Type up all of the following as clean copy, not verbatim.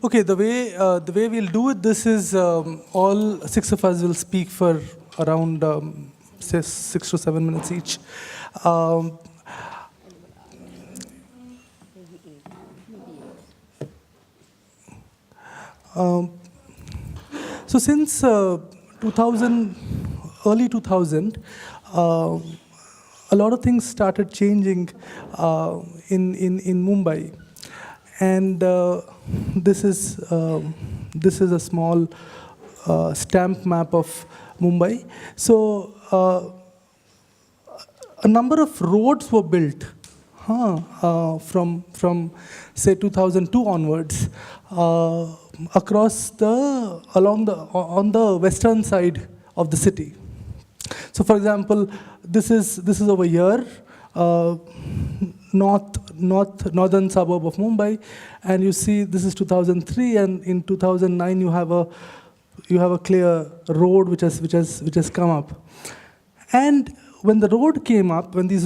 Okay, the way we'll do it, this is all six of us will speak for around say 6 to 7 minutes each. Um, so since 2000, early 2000, a lot of things started changing in Mumbai, and this is a small stamp map of Mumbai. So a number of roads were built from say 2002 onwards across on the western side of the city. So, for example, this is over here, northern suburb of Mumbai, and you see this is 2003, and in 2009 you have a clear road which has come up. And when these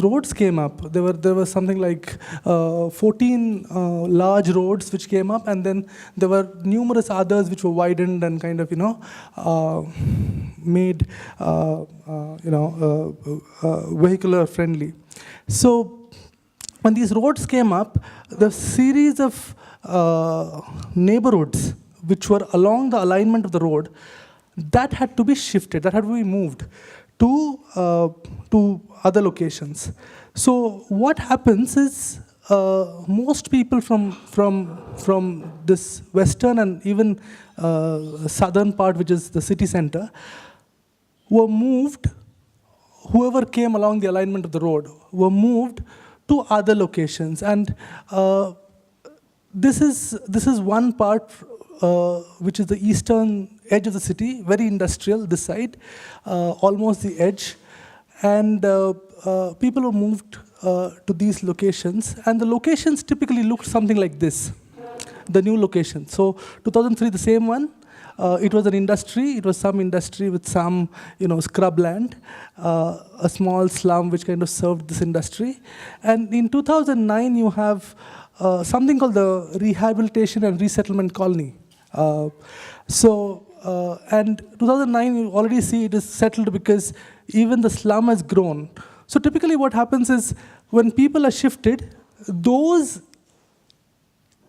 roads came up, there were something like 14 large roads which came up, and then there were numerous others which were widened and kind of made vehicular friendly. So when these roads came up, the series of neighborhoods which were along the alignment of the road, that had to be shifted, that had to be moved to other locations. So what happens is most people from this western and even southern part, which is the city center, were moved. Whoever came along the alignment of the road were moved to other locations, and this is one part which is the eastern edge of the city, very industrial, this side, almost the edge. And people were moved to these locations, and the locations typically looked something like this, the new location. So 2003, the same one, it was an industry, it was some industry with some scrubland, a small slum which kind of served this industry. And in 2009, you have something called the Rehabilitation and Resettlement Colony. And 2009, you already see it is settled because even the slum has grown. So typically what happens is when people are shifted, those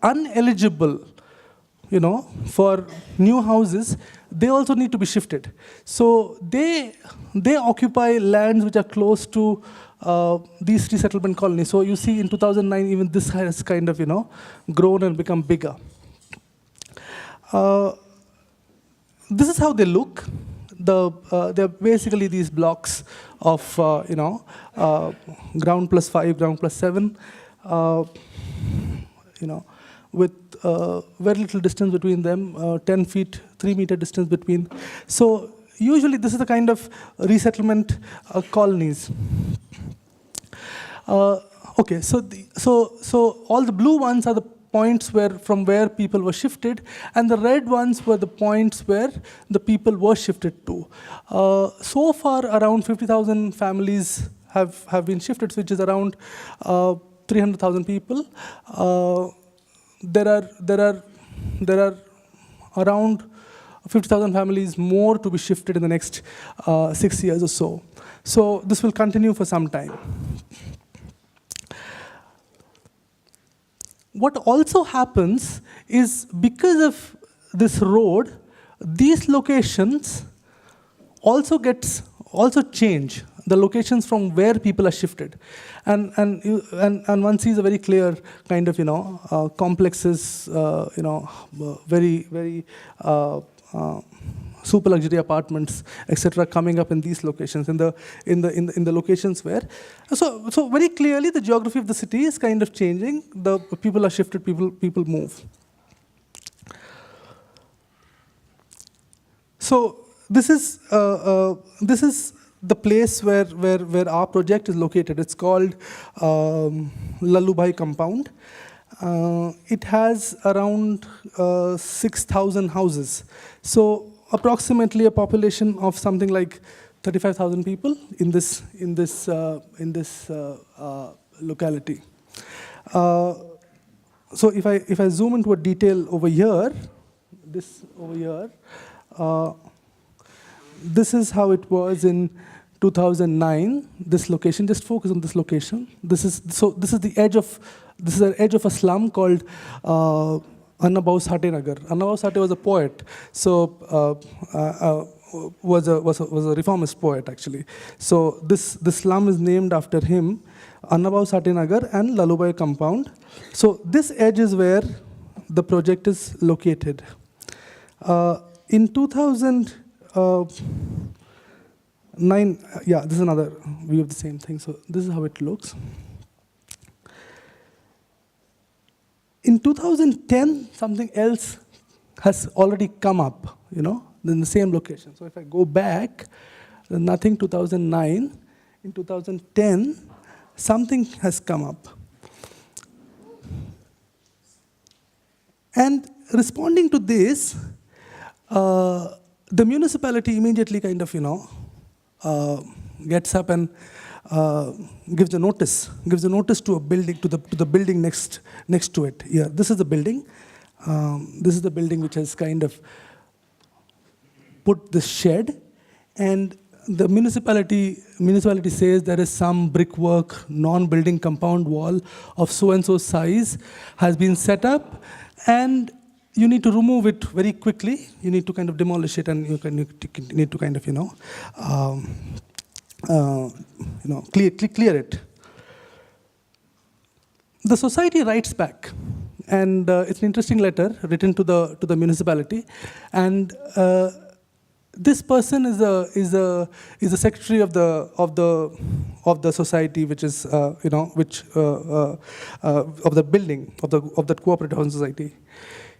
uneligible, for new houses, they also need to be shifted. So they occupy lands which are close to these resettlement colonies. So you see in 2009, even this has kind of, grown and become bigger. This is how they look. They're basically these blocks of, ground plus 5, ground plus 7, with very little distance between them, 10 feet, 3 meter distance between. So usually this is the kind of resettlement colonies. Okay, so all the blue ones are the points from where people were shifted, and the red ones were the points where the people were shifted to. So far, around 50,000 families have been shifted, which is around 300,000 people. There are around 50,000 families more to be shifted in the next 6 years or so. So this will continue for some time. What also happens is because of this road, these locations also change. The locations from where people are shifted, and one sees a very clear kind of complexes, very super luxury apartments, etc., coming up in these locations, in the locations where, so very clearly the geography of the city is kind of changing. The people are shifted, people move. So this is the place where our project is located. It's called Lalubhai Compound. It has around 6,000 houses. So approximately a population of something like 35,000 people in this locality. So if I zoom into a detail over here, this over here, this is how it was in 2009. This location, just focus on this location. This is the edge of a slum called Annabau Nagar. Annabau Sate was a poet, so was a reformist poet actually. So this slum is named after him, Annabau Sate Nagar and Lalubai compound. So this edge is where the project is located. In 2009, yeah, this is another view of the same thing. So this is how it looks. In 2010, something else has already come up, in the same location. So if I go back, nothing 2009. In 2010, something has come up. And responding to this, the municipality immediately kind of, gets up and gives a notice to a building, to the building next to it. Yeah, this is the building. This is the building which has kind of put this shed, and the municipality says there is some brickwork, non-building compound wall of so-and-so size has been set up, and you need to remove it very quickly. You need to kind of demolish it, and you need to kind of, clear it. The society writes back, and it's an interesting letter written to the municipality, and this person is a secretary of the society, which is of the building of that cooperative housing society.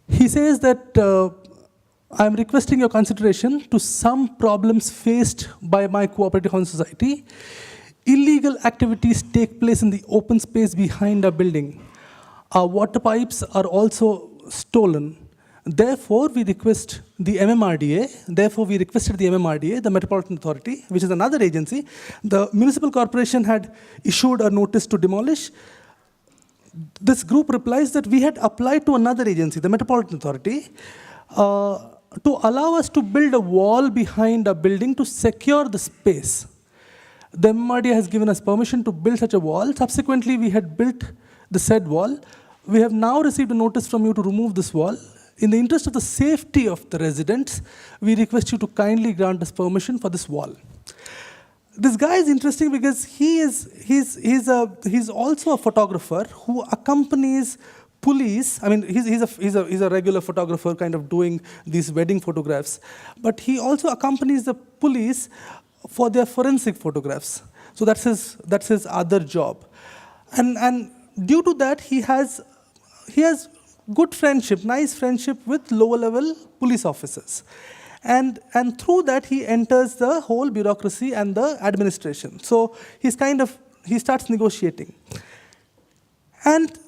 He says that I am requesting your consideration to some problems faced by my cooperative housing society. Illegal activities take place in the open space behind our building. Our water pipes are also stolen. Therefore, we requested the MMRDA, the Metropolitan Authority, which is another agency. The municipal corporation had issued a notice to demolish. This group replies that we had applied to another agency, the Metropolitan Authority, to allow us to build a wall behind a building to secure the space. The MMRDA has given us permission to build such a wall. Subsequently, we had built the said wall. We have now received a notice from you to remove this wall. In the interest of the safety of the residents, we request you to kindly grant us permission for this wall. This guy is interesting because he's also a photographer who accompanies police. I mean, he's a regular photographer, kind of doing these wedding photographs, but he also accompanies the police for their forensic photographs. So that's his other job, and due to that, he has good friendship, nice friendship with lower level police officers. And through that, he enters the whole bureaucracy and the administration. So he starts negotiating. And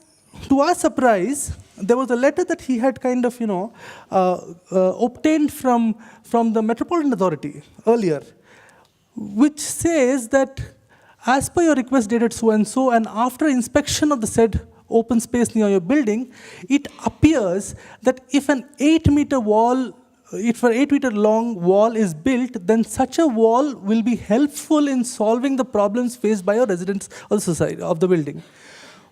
to our surprise, there was a letter that he had kind of, obtained from the Metropolitan Authority earlier, which says that as per your request dated so-and-so, and after inspection of the said open space near your building, it appears that if an 8-meter long wall is built, then such a wall will be helpful in solving the problems faced by your residents of the society, of the building.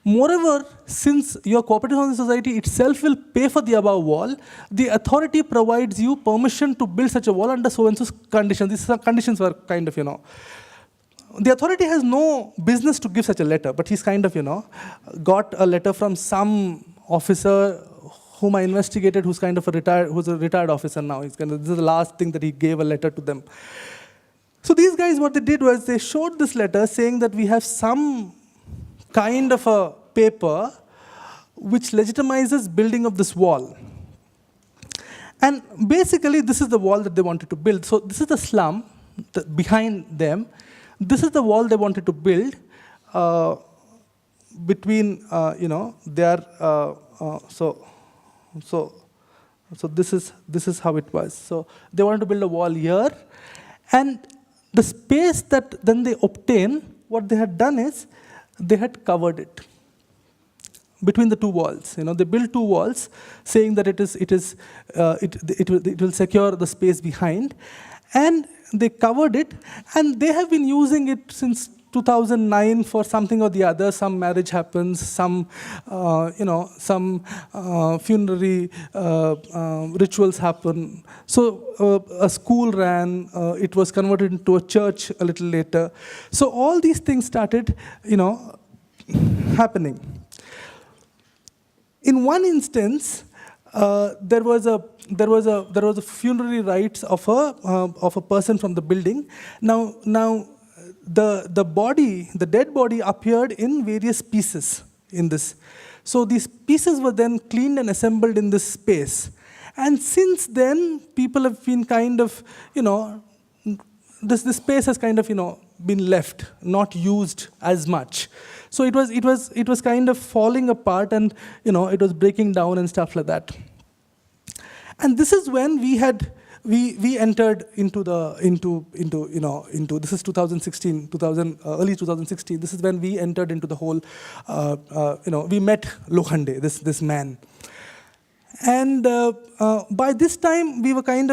Moreover, since your cooperative housing society itself will pay for the above wall, the authority provides you permission to build such a wall under so-and-so conditions. These conditions were kind of, the authority has no business to give such a letter, but he's kind of, got a letter from some officer whom I investigated, who's a retired officer now. This is the last thing that he gave a letter to them. So these guys, what they did was they showed this letter saying that we have some kind of a paper which legitimizes building of this wall. And basically, this is the wall that they wanted to build. So this is the slum behind them. This is the wall they wanted to build between, their, so this is how it was. So they wanted to build a wall here, and the space that then they obtain, what they had done is they had covered it between the two walls. They built two walls, saying that it will secure the space behind, and they covered it, and they have been using it since 2009 for something or the other. Some marriage happens, some funerary rituals happen. So a school ran. It was converted into a church a little later. So all these things started, happening. In one instance, there was a funerary rites of a person from the building. Now the dead body appeared in various pieces in this. So these pieces were then cleaned and assembled in this space. And since then, people have been kind of, this space has kind of, been left, not used as much. So it was kind of falling apart, and it was breaking down and stuff like that. And this is when we entered into this is 2016, early 2016. This is when we entered into the whole, we met Lokhande, this man. And by this time, we were kind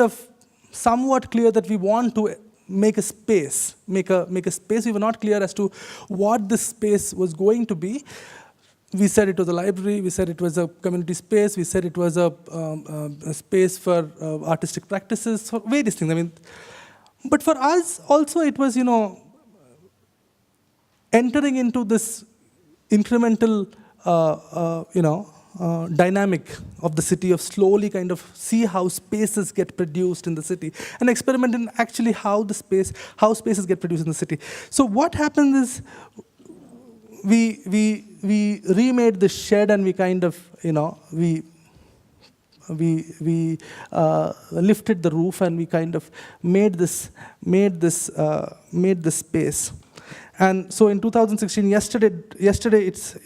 of somewhat clear that we want to make a space. We were not clear as to what this space was going to be. We said it was a library. We said it was a community space. We said it was a space for artistic practices, for various things. But for us also it was, entering into this incremental, dynamic of the city, of slowly kind of see how spaces get produced in the city, and experiment in actually how spaces get produced in the city. So what happened is, we remade the shed, and we kind of, we lifted the roof, and we kind of made this space. And so in 2016, yesterday it's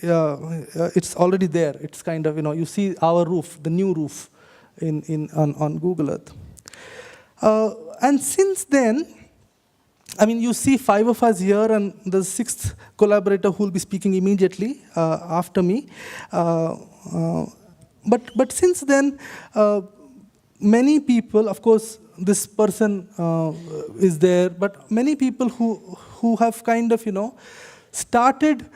already there. It's kind of, you see our roof, the new roof on Google Earth. And since then, you see 5 of us here, and the 6th collaborator who will be speaking immediately after me. But since then, many people, of course, this person is there, but many people who have kind of, started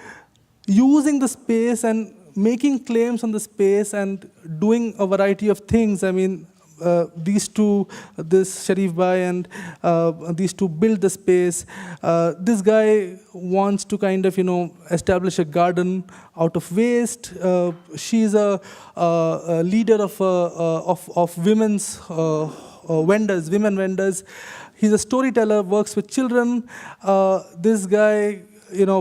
using the space and making claims on the space and doing a variety of things. These two, this Sharif Bhai and these two build the space. This guy wants to kind of, establish a garden out of waste. She's a leader of women's vendors, women vendors. He's a storyteller, works with children. This guy,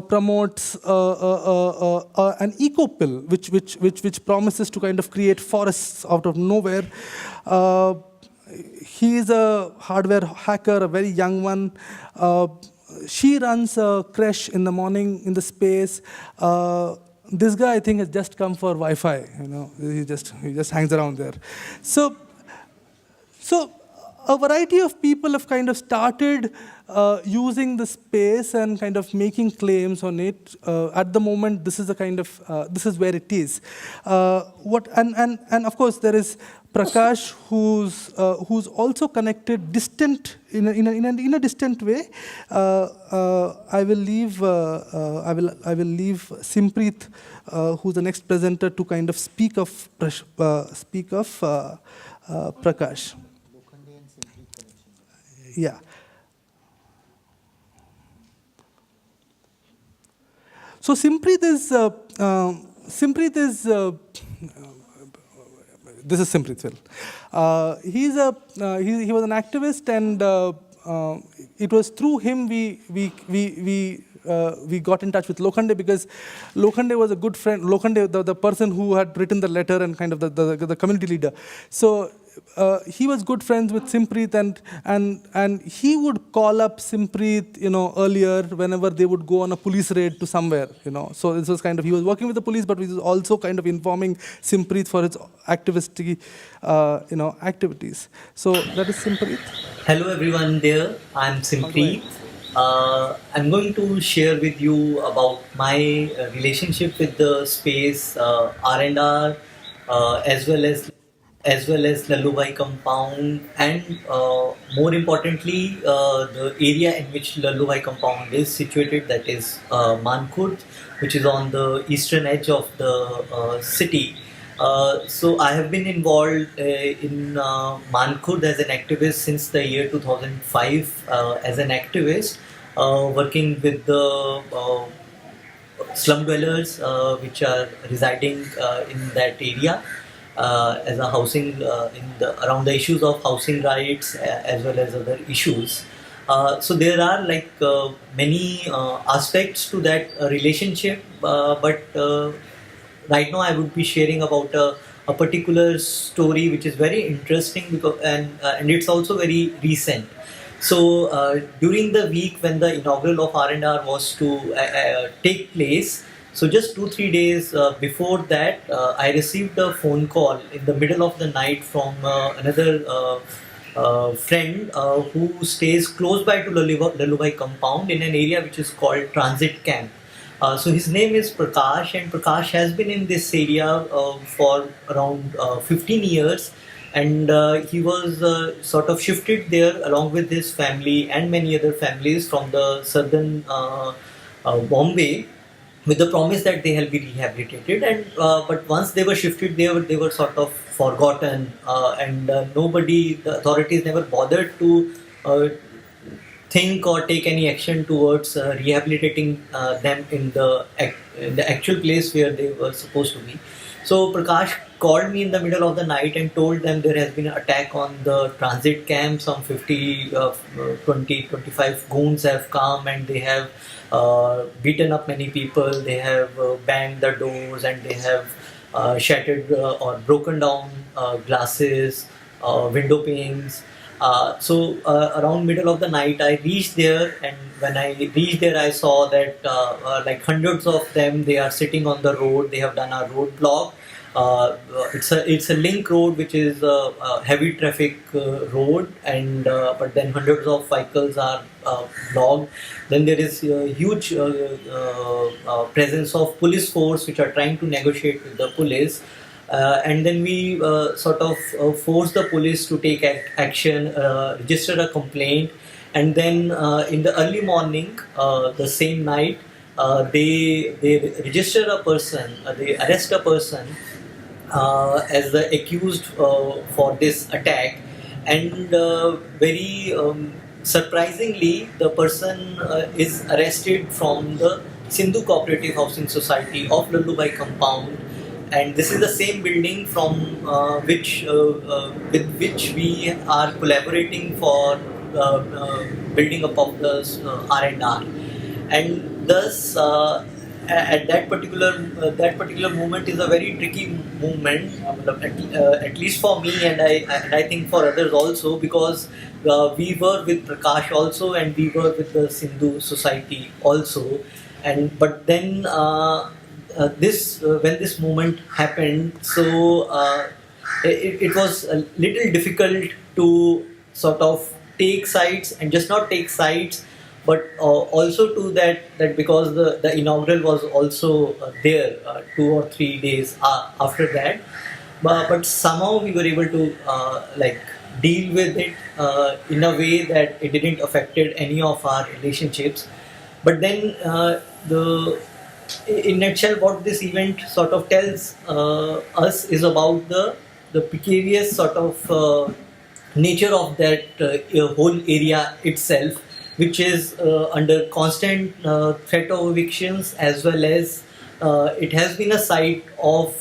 promotes an eco pill, which promises to kind of create forests out of nowhere. He is a hardware hacker, a very young one. She runs a creche in the morning in the space. This guy, I think, has just come for Wi-Fi. He just hangs around there. So a variety of people have kind of started using the space and kind of making claims on it. At the moment, this is the kind of this is where it is. And of course there is Prakash, who's also connected, distant in a distant way. I will leave Simpreet, who's the next presenter, to kind of speak of Prakash. Yeah. So Simpreet is this is Simpreet. He was an activist, and it was through him we got in touch with Lokhande, because Lokhande was a good friend. Lokhande, the person who had written the letter and kind of the community leader. So he was good friends with Simpreet, and he would call up Simpreet, earlier whenever they would go on a police raid to somewhere, So this was kind of, he was working with the police, but he was also kind of informing Simpreet for his activistic, activities. So that is Simpreet. Hello everyone there. I'm Simpreet. I'm going to share with you about my relationship with the space R&R, as well as Lalubhai compound, and more importantly, the area in which Lalubhai compound is situated, that is Mankhurd, which is on the eastern edge of the city. So I have been involved in Mankhurd as an activist since the year 2005 as an activist, working with the slum dwellers which are residing in that area as a housing around the issues of housing rights as well as other issues. So there are many aspects to that relationship, but right now I would be sharing about a particular story which is very interesting because and it's also very recent. So during the week when the inaugural of R&R was to take place, so just 2-3 days before that, I received a phone call in the middle of the night from another friend who stays close by to Lalubhai compound in an area which is called Transit Camp. So his name is Prakash, and Prakash has been in this area for around 15 years, and he was sort of shifted there along with his family and many other families from the southern Bombay, with the promise that they will be rehabilitated. And but once they were shifted, they were sort of forgotten, and nobody, the authorities never bothered to think or take any action towards rehabilitating them in the actual place where they were supposed to be. So Prakash called me in the middle of the night and told them there has been an attack on the transit camp. Some 25 goons have come and they have beaten up many people. They have banged the doors and they have shattered or broken down glasses, window panes. So around middle of the night, I reached there, and when I reached there, I saw that like hundreds of them. They are sitting on the road. They have done a roadblock. It's a link road, which is a heavy traffic road, and but then hundreds of vehicles are blocked. Then there is a huge presence of police force which are trying to negotiate with the police. And then we sort of force the police to take action, register a complaint, and then in the early morning, the same night, they register a person, they arrest a person as the accused for this attack, and very surprisingly, the person is arrested from the Sindhu Cooperative Housing Society of Lalubhai compound. And this is the same building from with which we are collaborating for building up of the R&R, and thus at that particular moment is a very tricky moment, at least for me, and I think for others also, because we were with Prakash also, and we were with the Sindhu Society also, and but then. When this moment happened, so it was a little difficult to sort of take sides, and just not take sides, but also to that because the inaugural was also there 2 or 3 days after that, but somehow we were able to deal with it in a way that it didn't affected any of our relationships. But then in nutshell, what this event sort of tells us is about the precarious sort of nature of that whole area itself, which is under constant threat of evictions, as well as it has been a site of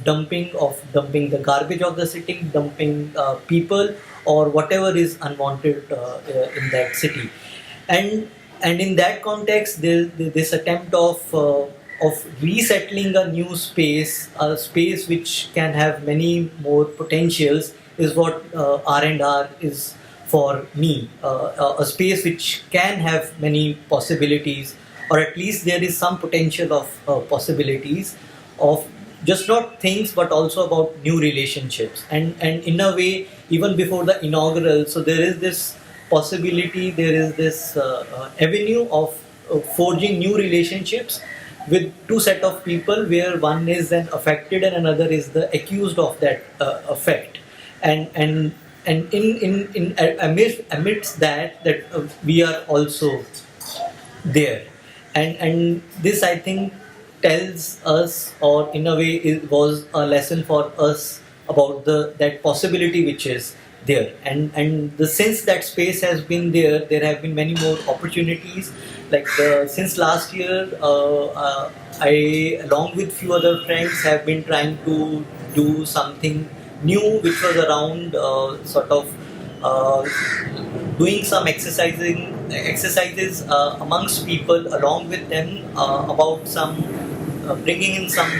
dumping the garbage of the city, dumping people or whatever is unwanted in that city, and in that context, this attempt of resettling a new space, a space which can have many more potentials, is what R&R is for me. A space which can have many possibilities, or at least there is some potential of possibilities of just not things, but also about new relationships. And in a way, even before the inaugural, so there is this possibility, there is this avenue of forging new relationships with two set of people, where one is an affected and another is the accused of that affect, and amidst that we are also there, and this, I think, tells us, or in a way it was a lesson for us about that possibility which is there, and since that space has been there have been many more opportunities. Like since last year, I, along with few other friends, have been trying to do something new, which was around sort of doing some exercises amongst people, along with them, about some bringing in some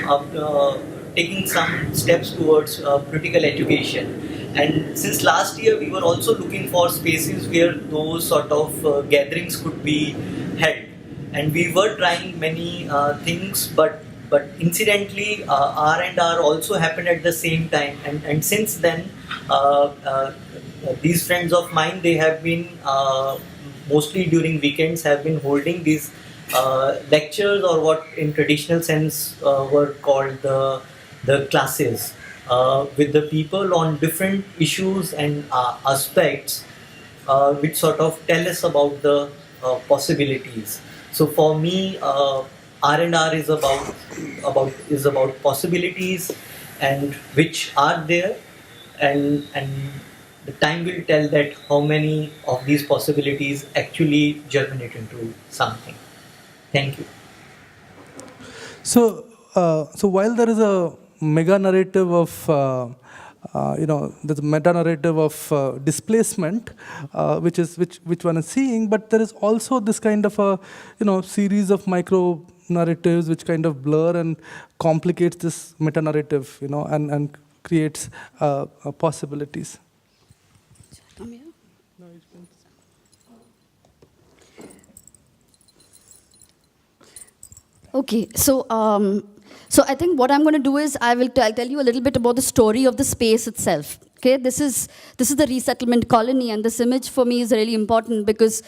taking some steps towards political education. And since last year, we were also looking for spaces where those sort of gatherings could be held, and we were trying many things, but incidentally, R&R also happened at the same time, and since then, these friends of mine, they have been mostly during weekends have been holding these lectures, or what in traditional sense were called the classes, with the people on different issues and aspects, which sort of tell us about the possibilities. So for me, R&R is about possibilities, and which are there, and the time will tell that how many of these possibilities actually germinate into something. Thank you. So, so while there is a mega narrative of there's a meta narrative of displacement, which one is seeing, but there is also this kind of a series of micro narratives which kind of blur and complicates this meta narrative, and creates possibilities. Come here. Okay, so I think what I'm going to do is I'll tell you a little bit about the story of the space itself. Okay, this is the resettlement colony, and this image for me is really important because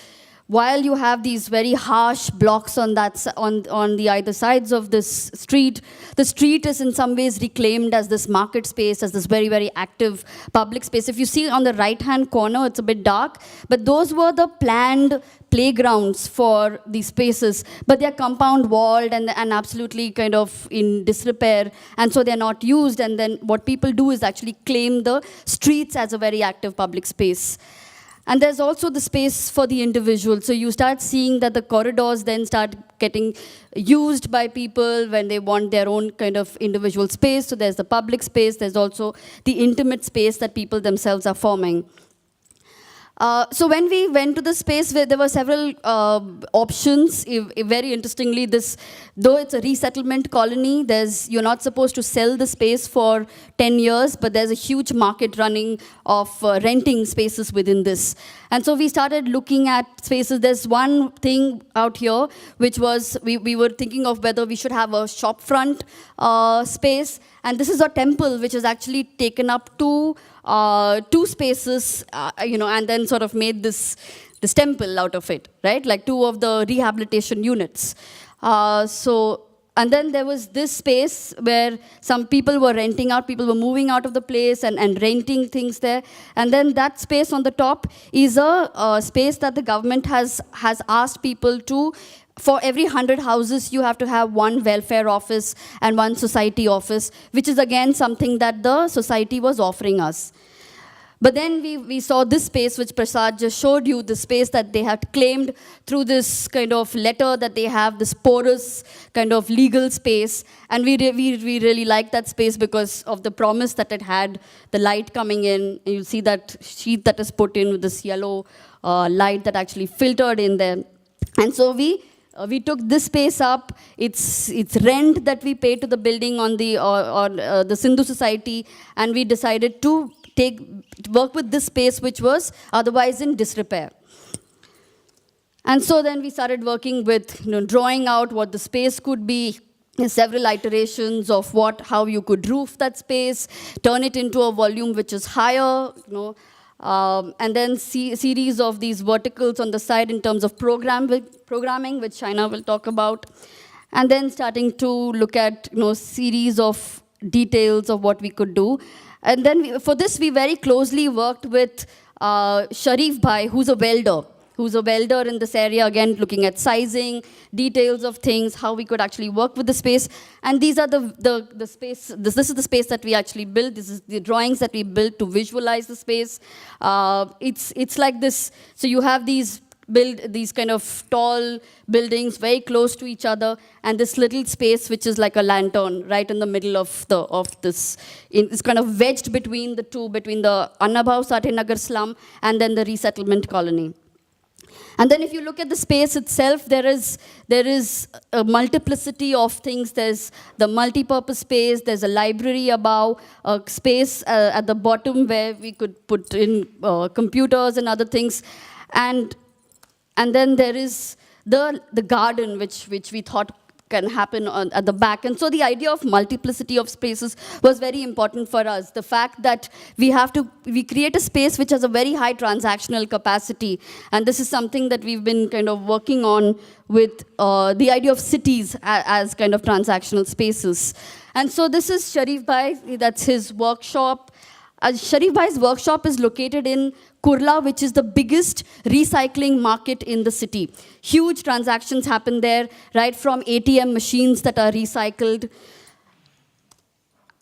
while you have these very harsh blocks on the either sides of this street, the street is in some ways reclaimed as this market space, as this very, very active public space. If you see on the right-hand corner, it's a bit dark, but those were the planned playgrounds for these spaces, but they're compound walled and absolutely kind of in disrepair, and so they're not used. And then what people do is actually claim the streets as a very active public space. And there's also the space for the individual. So you start seeing that the corridors then start getting used by people when they want their own kind of individual space. So there's the public space, there's also the intimate space that people themselves are forming. So when we went to the space, where there were several options, very interestingly, though it's a resettlement colony, you're not supposed to sell the space for 10 years, but there's a huge market running of renting spaces within this. And so we started looking at spaces. There's one thing out here, which was, we were thinking of whether we should have a shop front space. And this is a temple, which is actually taken up two spaces, and then sort of made this temple out of it, right? Like two of the rehabilitation units. And then there was this space where some people were renting out, people were moving out of the place and renting things there. And then that space on the top is a space that the government has asked people to, for every 100 houses, you have to have one welfare office and one society office, which is again something that the society was offering us. But then we saw this space, which Prasad just showed you, the space that they had claimed through this kind of letter that they have, this porous kind of legal space. And we really liked that space because of the promise that it had, the light coming in. And you'll see that sheet that is put in with this yellow light that actually filtered in there. And so we took this space up. It's rent that we pay to the building on the Sindhu Society, and we decided to work with this space, which was otherwise in disrepair. And so then we started working with drawing out what the space could be, several iterations of how you could roof that space, turn it into a volume which is higher, And then series of these verticals on the side in terms of programming, which Shaina will talk about. And then starting to look at series of details of what we could do. And then for this, we very closely worked with Sharif Bhai, who's a welder in this area, again, looking at sizing, details of things, how we could actually work with the space. And these are the space, this is the space that we actually built. This is the drawings that we built to visualize the space. It's like this, so you have these kind of tall buildings very close to each other, and this little space which is like a lantern right in the middle of this. It's kind of wedged between the two, between the Annabhav Satinagar slum and then the resettlement colony. And then if you look at the space itself, there is a multiplicity of things. There's the multi-purpose space, there's a library above, a space at the bottom where we could put in computers and other things. And then there is the garden, which we thought can happen at the back. And so the idea of multiplicity of spaces was very important for us. The fact that we create a space which has a very high transactional capacity. And this is something that we've been kind of working on with the idea of cities as kind of transactional spaces. And so this is Sharif Bhai, that's his workshop. Sharif Bhai's workshop is located in Kurla, which is the biggest recycling market in the city. Huge transactions happen there, right from ATM machines that are recycled.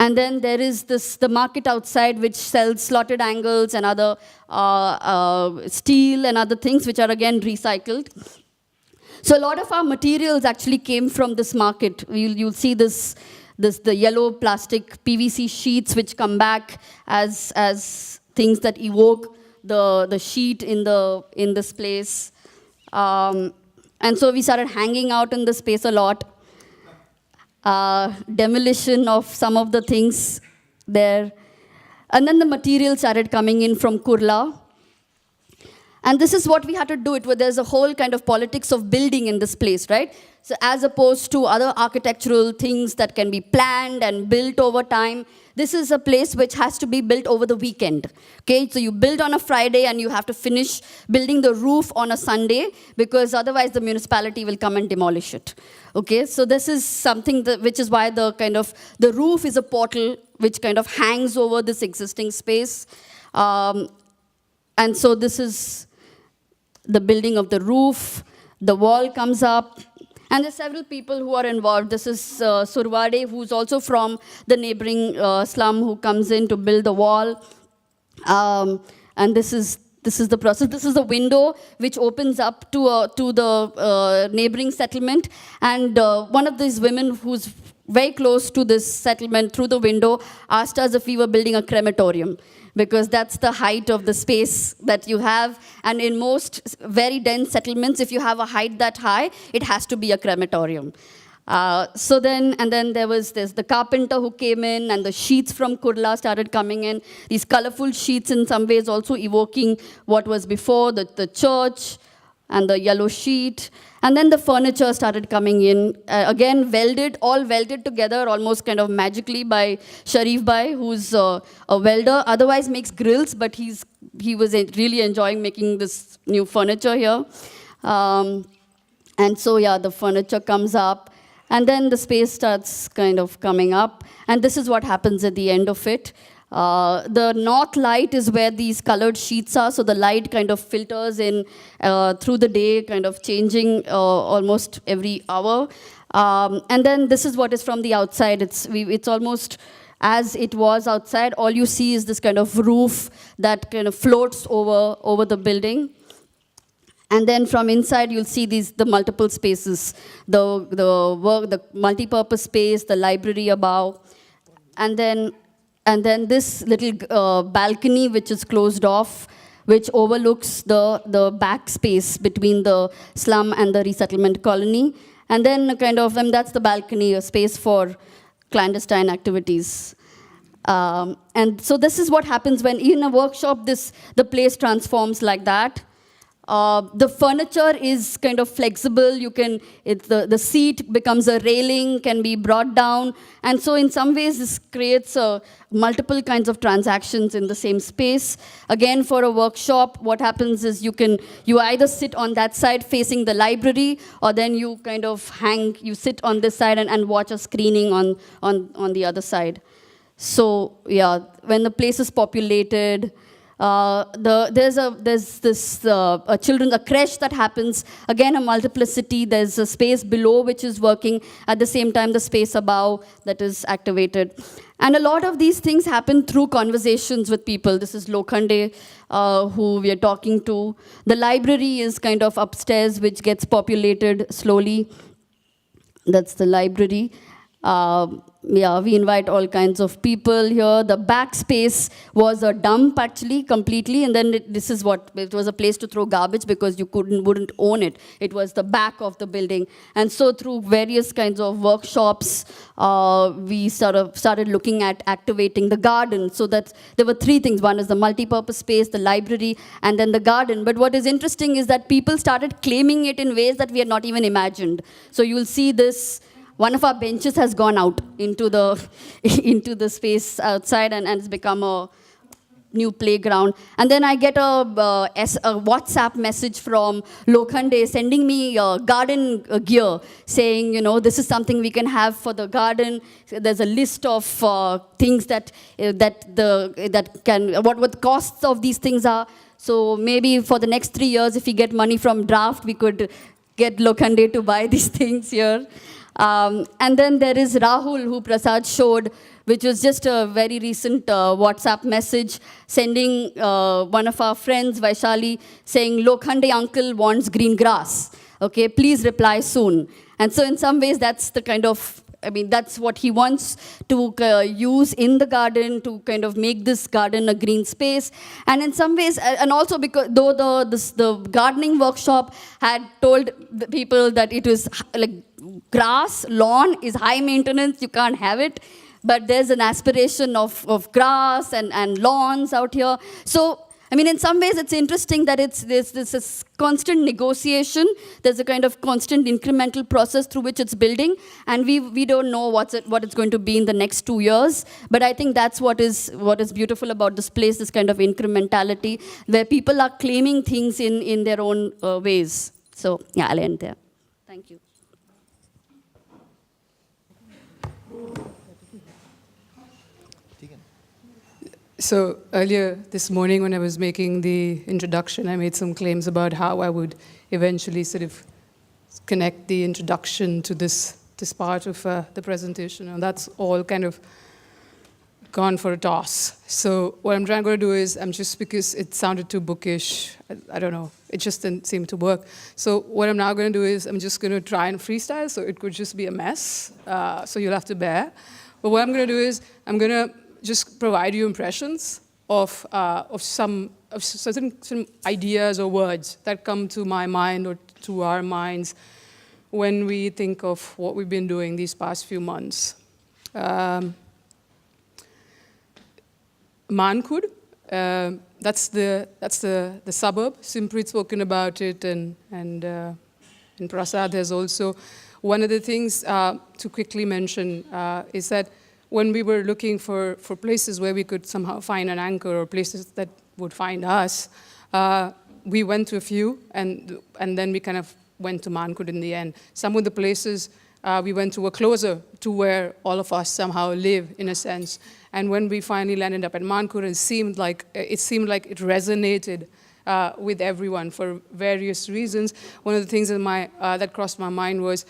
And then there is the market outside, which sells slotted angles and other steel and other things, which are again recycled. So a lot of our materials actually came from this market. You'll see the yellow plastic PVC sheets which come back as things that evoke the sheet in this place. And so we started hanging out in the space a lot. Demolition of some of the things there. And then the material started coming in from Kurla. And this is what we had to do. There's a whole kind of politics of building in this place, right? So as opposed to other architectural things that can be planned and built over time, this is a place which has to be built over the weekend. Okay, so you build on a Friday and you have to finish building the roof on a Sunday, because otherwise the municipality will come and demolish it. Okay, so this is something which is why the roof is a portal which kind of hangs over this existing space. And so this is the building of the roof. The wall comes up. And there's several people who are involved. This is Surwade, who's also from the neighboring slum, who comes in to build the wall. And this is the process. This is the window which opens up to the neighboring settlement. And one of these women who's very close to this settlement, through the window, asked us if we were building a crematorium, because that's the height of the space that you have. And in most very dense settlements, if you have a height that high, it has to be a crematorium. Then there's the carpenter who came in, and the sheets from Kurla started coming in. These colorful sheets, in some ways also evoking what was before, the church and the yellow sheet. And then the furniture started coming in, again all welded together almost kind of magically by Sharif Bhai, who's a welder, otherwise makes grills, but he was really enjoying making this new furniture here. And so the furniture comes up, and then the space starts kind of coming up, and this is what happens at the end of it. The north light is where these colored sheets are, so the light kind of filters in through the day, kind of changing almost every hour. And then this is what is from the outside. It's almost as it was outside. All you see is this kind of roof that kind of floats over the building. And then from inside, you'll see the multiple spaces, the multi-purpose space, the library above, and then this little balcony which is closed off, which overlooks the back space between the slum and the resettlement colony. And then that's the balcony, a space for clandestine activities. And so this is what happens when in a workshop, the place transforms like that. The furniture is kind of flexible. The seat becomes a railing, can be brought down. And so in some ways, this creates multiple kinds of transactions in the same space. Again, for a workshop, what happens is you either sit on that side facing the library, or then you kind of you sit on this side and watch a screening on the other side. So yeah, when the place is populated, there's a creche that happens, again a multiplicity. There's a space below which is working, at the same time the space above that is activated. And a lot of these things happen through conversations with people. This is Lokhande, who we are talking to. The library is kind of upstairs, which gets populated slowly. That's the library. Yeah, we invite all kinds of people here. The back space was a dump, actually, completely. And then it was a place to throw garbage because you wouldn't own it. It was the back of the building. And so through various kinds of workshops, we sort of started looking at activating the garden. So that there were three things. One is the multi-purpose space, the library, and then the garden. But what is interesting is that people started claiming it in ways that we had not even imagined. So you'll see this. One of our benches has gone out into the space outside, and it's become a new playground. And then I get a WhatsApp message from Lokhande sending me garden gear, saying, this is something we can have for the garden. There's a list of things what the costs of these things are. So maybe for the next 3 years, if we get money from draft, we could get Lokhande to buy these things here. And then there is Rahul, who Prasad showed, which was just a very recent WhatsApp message sending one of our friends, Vaishali, saying, Lokhande uncle wants green grass. Okay, please reply soon. And so in some ways, that's the kind of, that's what he wants to use in the garden to kind of make this garden a green space. And in some ways, and also because though the gardening workshop had told the people that it was like grass, lawn is high maintenance, you can't have it. But there's an aspiration of grass and lawns out here. So, in some ways, it's interesting that there's this constant negotiation. There's a kind of constant incremental process through which it's building. And we don't know what it's going to be in the next 2 years. But I think that's what is beautiful about this place, this kind of incrementality, where people are claiming things in their own ways. So, yeah, I'll end there. Thank you. So earlier this morning when I was making the introduction, I made some claims about how I would eventually sort of connect the introduction to this part of the presentation. And that's all kind of gone for a toss. So what I'm trying to do is, just because it sounded too bookish, I don't know, it just didn't seem to work. So what I'm now going to do is I'm just going to try and freestyle, so it could just be a mess. So you'll have to bear. But what I'm going to do is I'm going to just provide you impressions of some ideas or words that come to my mind or to our minds when we think of what we've been doing these past few months. Mankud, that's the suburb. Simpreet spoken about it, and in Prasad there's also one of the things to quickly mention is that when we were looking for places where we could somehow find an anchor or places that would find us, we went to a few, and then we kind of went to Mankud in the end. Some of the places we went to were closer to where all of us somehow live, in a sense. And when we finally landed up at Mankud, it seemed like it resonated with everyone for various reasons. One of the things that crossed my mind was,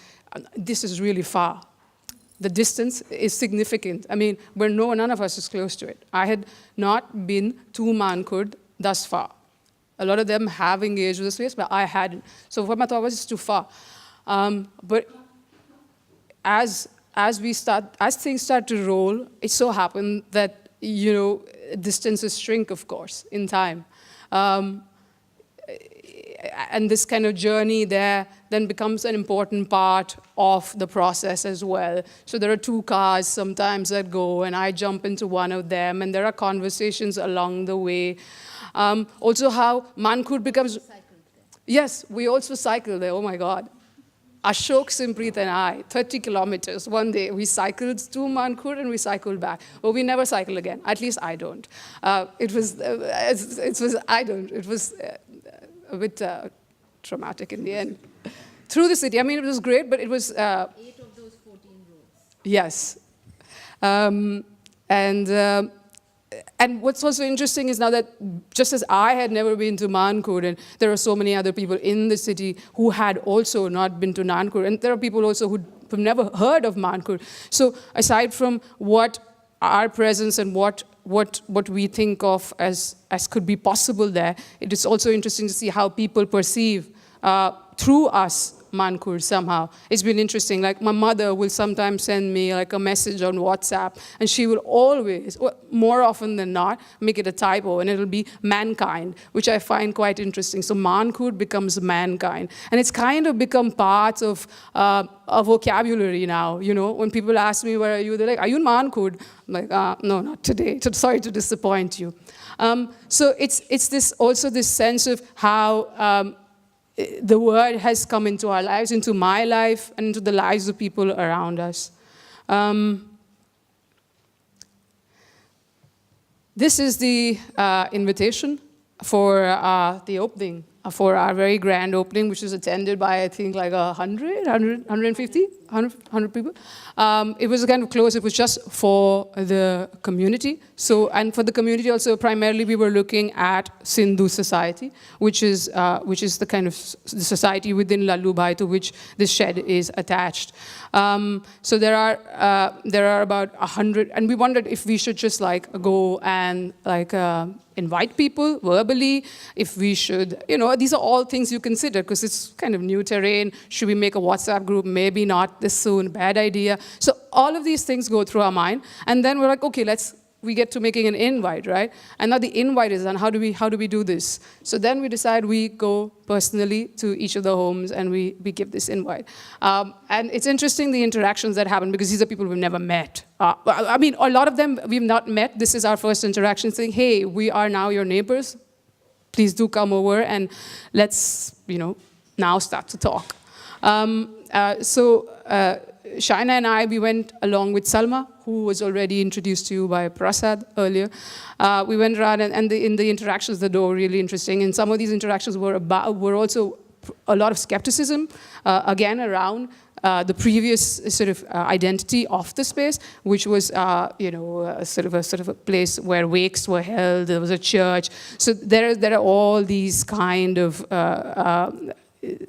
this is really far. The distance is significant. None of us is close to it. I had not been to Mankud thus far. A lot of them have engaged with the space, but I hadn't. So what my thought was, it's too far. But as things start to roll, it so happened that distances shrink, of course, in time. And this kind of journey there then becomes an important part of the process as well. So there are two cars sometimes that go, and I jump into one of them, and there are conversations along the way. Also how Mankud becomes... Yes, we also cycled there, oh my God. Ashok, Simpreet and I, 30 kilometers one day. We cycled to Mankur and we cycled back. But we never cycle again. At least I don't. It was a bit traumatic in the end. Through the city. I mean, it was great, but it was... 8 of those 14 roads. Yes. And what's also interesting is now that just as I had never been to Mankur, and there are so many other people in the city who had also not been to Mankur, and there are people also who've never heard of Mankur. So aside from what our presence and what we think of as could be possible there, it is also interesting to see how people perceive through us Mankur somehow. It's been interesting. Like my mother will sometimes send me like a message on WhatsApp, and she will always, more often than not, make it a typo, and it'll be mankind, which I find quite interesting. So Mankur becomes mankind, and it's kind of become part of a vocabulary now. You know, when people ask me where are you, they're like, "Are you in Mankur?" I'm like, "No, not today. Sorry to disappoint you." So it's this also this sense of how. The word has come into our lives, into my life, and into the lives of people around us. This is the invitation for the opening, for our very grand opening, which was attended by, I think, like 150 people. It was kind of close. It was just for the community. So, and for the community also, primarily we were looking at Sindhu society, which is the kind of the society within Lalubhai to which this shed is attached. So there are about 100, and we wondered if we should just like go and like invite people verbally, if we should, you know, these are all things you consider because it's kind of new terrain. Should we make a WhatsApp group? Maybe not this soon, bad idea. So all of these things go through our mind, and then we're like, okay, we get to making an invite, right? And now the invite is done. How do we do this? So then we decide we go personally to each of the homes and we give this invite. And it's interesting the interactions that happen because these are people we've never met. I mean, a lot of them we've not met. This is our first interaction saying, hey, we are now your neighbors. Please do come over and let's, you know, now start to talk. Shaina and I, we went along with Salma, who was already introduced to you by Prasad earlier. We went around, and in the interactions that were really interesting. And some of these interactions were also a lot of skepticism, again, around the previous sort of identity of the space, which was, sort of a place where wakes were held. There was a church. So there are all these kind of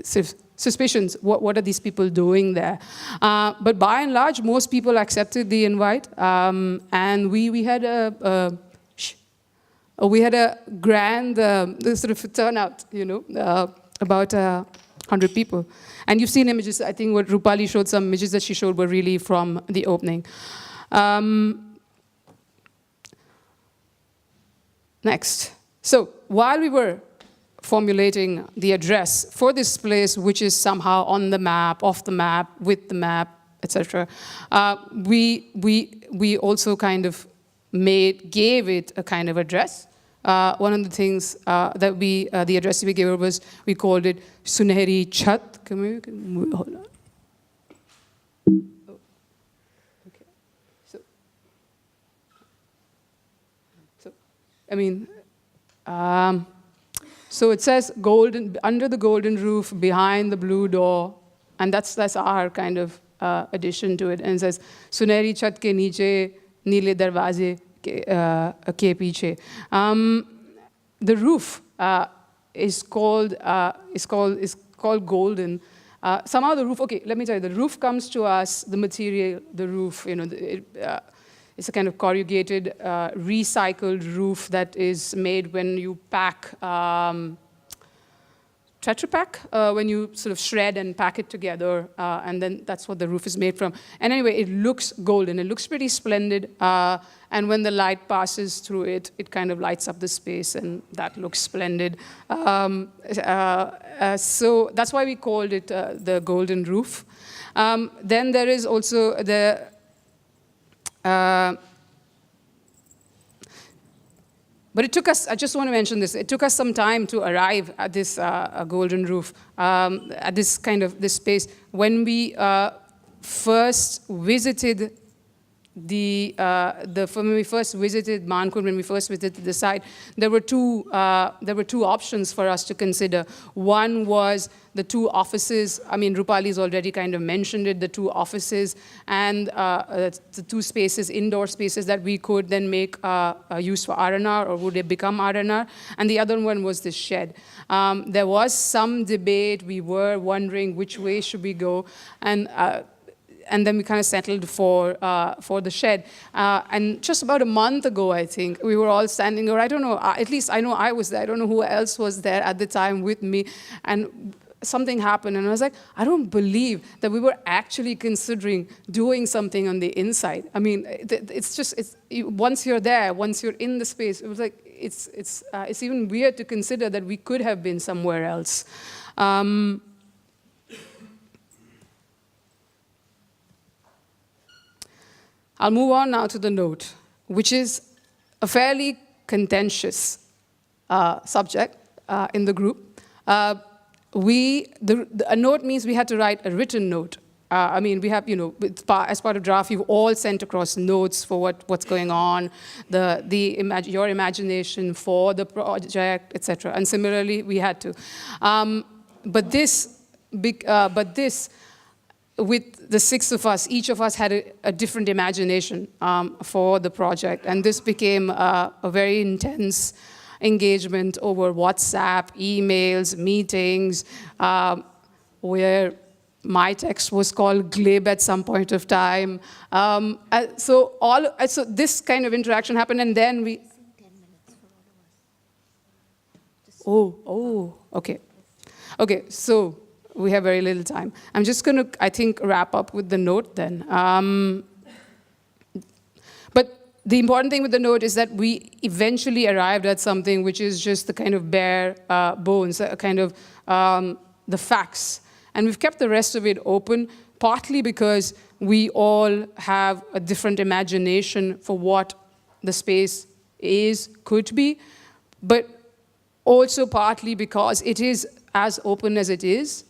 sort of suspicions. What are these people doing there? But by and large, most people accepted the invite, and we had a grand sort of turnout. You know, about 100 people. And you've seen images. I think what Rupali showed, some images that she showed were really from the opening. Next. So while we were formulating the address for this place, which is somehow on the map, off the map, with the map, etc. We also kind of gave it a kind of address. One of the things that the address we gave her was, we called it Sunehri Chat. Can we move? Hold on. Oh. Okay. So, I mean, so it says golden, under the golden roof, behind the blue door, and that's our kind of addition to it. And it says Sunehri Chat ke niche, neele darwaze ke piche. The roof is called golden. Somehow the roof. Okay, let me tell you. The roof comes to us. The material, the roof. You know, it's a kind of corrugated, recycled roof that is made when you pack Tetra Pak, when you sort of shred and pack it together, and then that's what the roof is made from. And anyway, it looks golden. It looks pretty splendid. And when the light passes through it, it kind of lights up the space, and that looks splendid. So that's why we called it the golden roof. Then there is also But it took us, I just want to mention this, it took us some time to arrive at this golden roof, at this kind of, this space. When we first visited when we first visited Mankund, when we first visited the site, there were two options for us to consider. One was the two offices. I mean, Rupali's already kind of mentioned it, the two offices and the two spaces, indoor spaces that we could then make use for R&R, or would it become R&R? And the other one was this shed. There was some debate. We were wondering which way should we go, and then we kind of settled for the shed. And just about a month ago, I think, we were all standing, or I don't know, at least I know I was there. I don't know who else was there at the time with me. And something happened, and I was like, I don't believe that we were actually considering doing something on the inside. I mean, it's just, once you're there, once you're in the space, it was like, it's even weird to consider that we could have been somewhere else. I'll move on now to the note, which is a fairly contentious subject in the group. A note means we had to write a written note. I mean, we have, as part of draft, you've all sent across notes for what's going on, your imagination for the project, etc. And similarly, we had to. But this, with the six of us, each of us had a different imagination for the project. And this became a very intense engagement over WhatsApp, emails, meetings, where my text was called glib at some point of time. So this kind of interaction happened, and then we... Okay. Okay, so we have very little time. I'm just going to, I think, wrap up with the note then. But the important thing with the note is that we eventually arrived at something which is just the kind of bare bones, a kind of the facts. And we've kept the rest of it open, partly because we all have a different imagination for what the space could be, but also partly because it is as open as it is.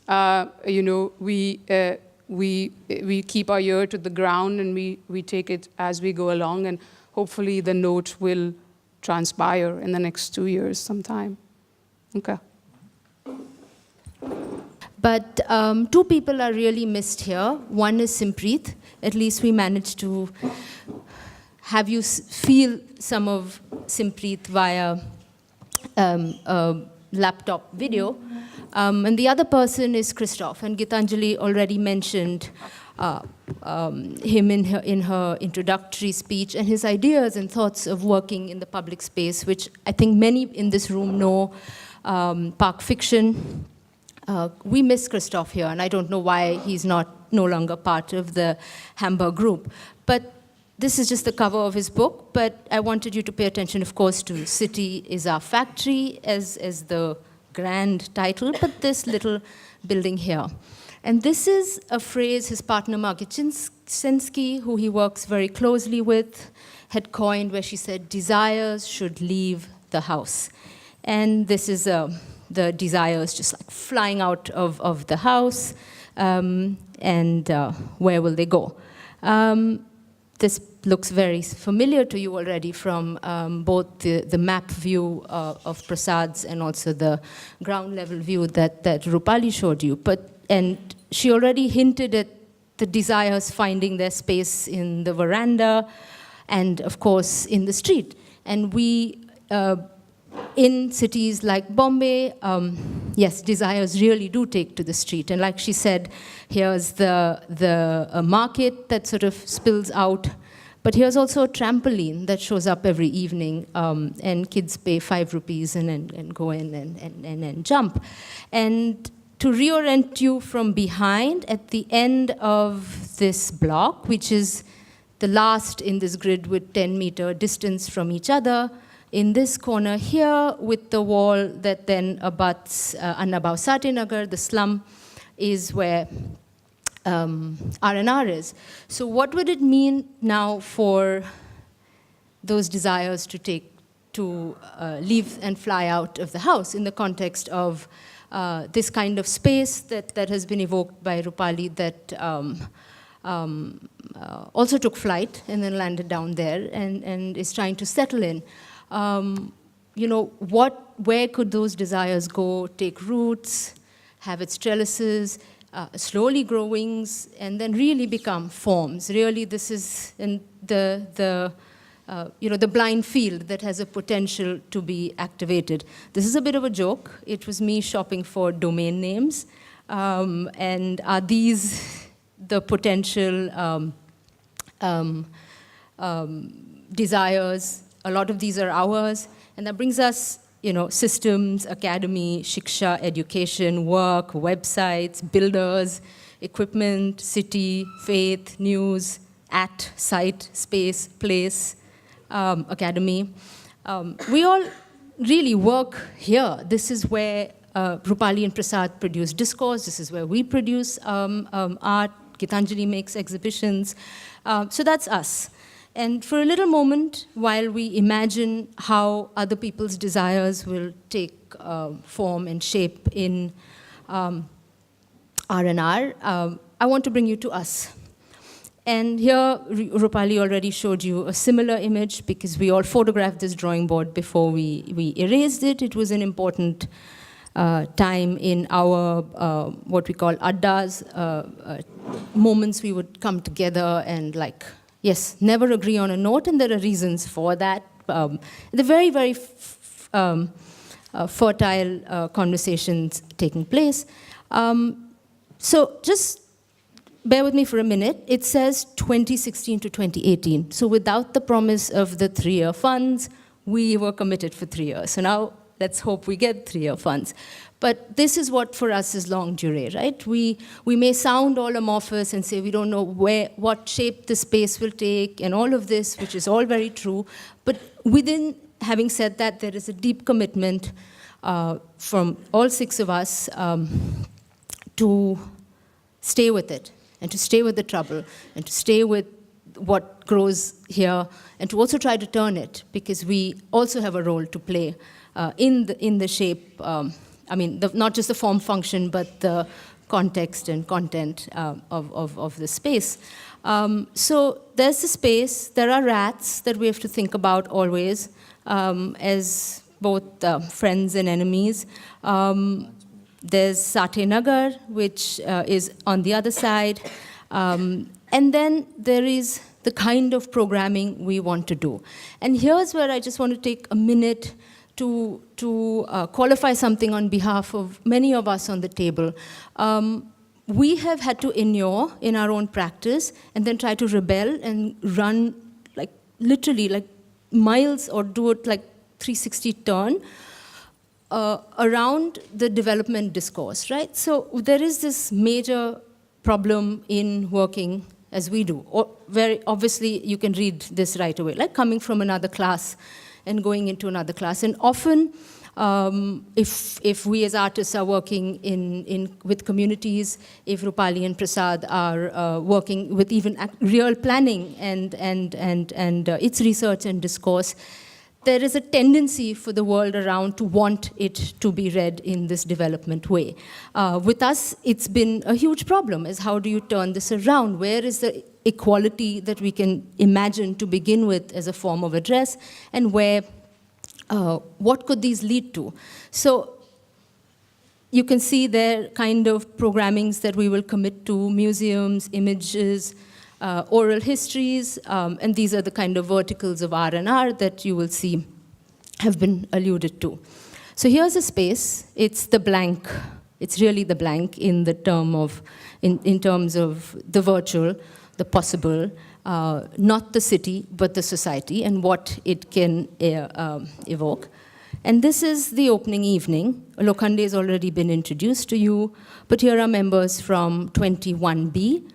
We keep our ear to the ground, and we take it as we go along, and hopefully the note will transpire in the next 2 years sometime. Okay. But two people are really missed here. One is Simpreet. At least we managed to have you feel some of Simpreet via a laptop video. And the other person is Christoph. And Gitanjali already mentioned him in her introductory speech, and his ideas and thoughts of working in the public space, which I think many in this room know, Park Fiction. We miss Christoph here, and I don't know why he's no longer part of the Hamburg group. But this is just the cover of his book, but I wanted you to pay attention, of course, to City is Our Factory as the grand title, but this little building here. And this is a phrase his partner Margit Chinski, who he works very closely with, had coined, where she said, desires should leave the house. And this is the desires just like flying out of the house, and where will they go? This looks very familiar to you already from both the map view of Prasad's and also the ground level view that Rupali showed you. And she already hinted at the desires finding their space in the veranda and, of course, in the street. And we, in cities like Bombay, yes, desires really do take to the street. And like she said, here's the market that sort of spills out. But here's also a trampoline that shows up every evening, and kids pay 5 rupees and go in and jump. And to reorient you from behind, at the end of this block, which is the last in this grid with 10-meter distance from each other, in this corner here, with the wall that then abuts Annabhau Nagar, the slum, is where R&R is. So what would it mean now for those desires to take to leave and fly out of the house in the context of this kind of space that has been evoked by Rupali that also took flight and then landed down there and is trying to settle in. You know, where could those desires go, take roots, have its trellises, slowly grow wings, and then really become forms. Really, this is in the blind field that has a potential to be activated. This is a bit of a joke. It was me shopping for domain names. And are these the potential desires? A lot of these are ours. And that brings us, you know, systems, academy, shiksha, education, work, websites, builders, equipment, city, faith, news, site, space, place, academy. We all really work here. This is where Rupali and Prasad produce discourse. This is where we produce art. Gitanjali makes exhibitions. So that's us. And for a little moment, while we imagine how other people's desires will take form and shape in R&R, I want to bring you to us. And here, Rupali already showed you a similar image because we all photographed this drawing board before we erased it. It was an important time in our, what we call addas, moments we would come together and like, yes, never agree on a note, and there are reasons for that. The very, very fertile conversations taking place. So just bear with me for a minute. It says 2016 to 2018. So without the promise of the 3-year funds, we were committed for 3 years. So now let's hope we get 3-year funds. But this is what for us is longue durée, right? We may sound all amorphous and say we don't know what shape the space will take and all of this, which is all very true. But within having said that, there is a deep commitment from all 6 of us to stay with it and to stay with the trouble and to stay with what grows here and to also try to turn it because we also have a role to play in the shape, not just the form function, but the context and content of the space. So there's the space. There are rats that we have to think about always as both friends and enemies. There's Sathe Nagar, which is on the other side. And then there is the kind of programming we want to do. And here's where I just want to take a minute to qualify something on behalf of many of us on the table. We have had to inure in our own practice and then try to rebel and run literally miles or do it 360 turn around the development discourse, right? So there is this major problem in working as we do. Or very obviously, you can read this right away, like coming from another class and going into another class. And often, if we as artists are working with communities, if Rupali and Prasad are working with even real planning and its research and discourse, there is a tendency for the world around to want it to be read in this development way. With us, it's been a huge problem, is how do you turn this around? Where is the equality that we can imagine to begin with as a form of address, and where, what could these lead to? So you can see there kind of programmings that we will commit to, museums, images, oral histories, and these are the kind of verticals of R&R that you will see have been alluded to. So here's a space. It's the blank. It's really the blank in the in terms of the virtual, the possible, not the city, but the society and what it can evoke. And this is the opening evening. Lokhande has already been introduced to you, but here are members from 21B.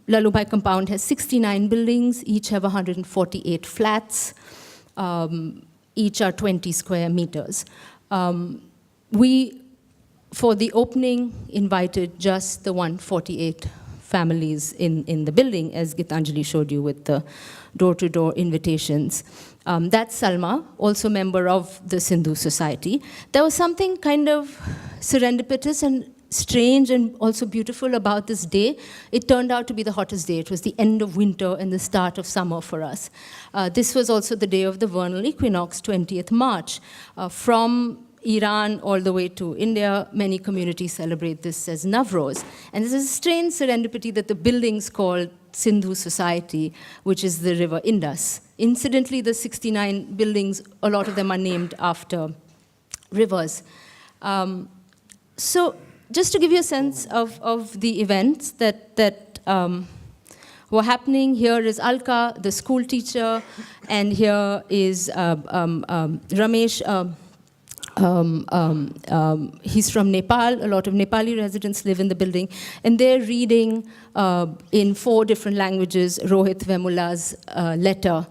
Lalubhai compound has 69 buildings, each have 148 flats, each are 20 square meters. We, for the opening, invited just the 148 families in the building, as Gitanjali showed you with the door-to-door invitations. That's Salma, also member of the Sindhu Society. There was something kind of serendipitous and strange and also beautiful about this day. It turned out to be the hottest day. It was the end of winter and the start of summer for us. This was also the day of the vernal equinox, 20th March. From Iran all the way to India, many communities celebrate this as Navroz. And there's a strange serendipity that the building's called Sindhu Society, which is the river Indus. Incidentally, the 69 buildings, a lot of them are named after rivers. So just to give you a sense of the events that were happening, here is Alka, the school teacher, and here is Ramesh. He's from Nepal. A lot of Nepali residents live in the building. And they're reading in 4 different languages Rohit Vemula's letter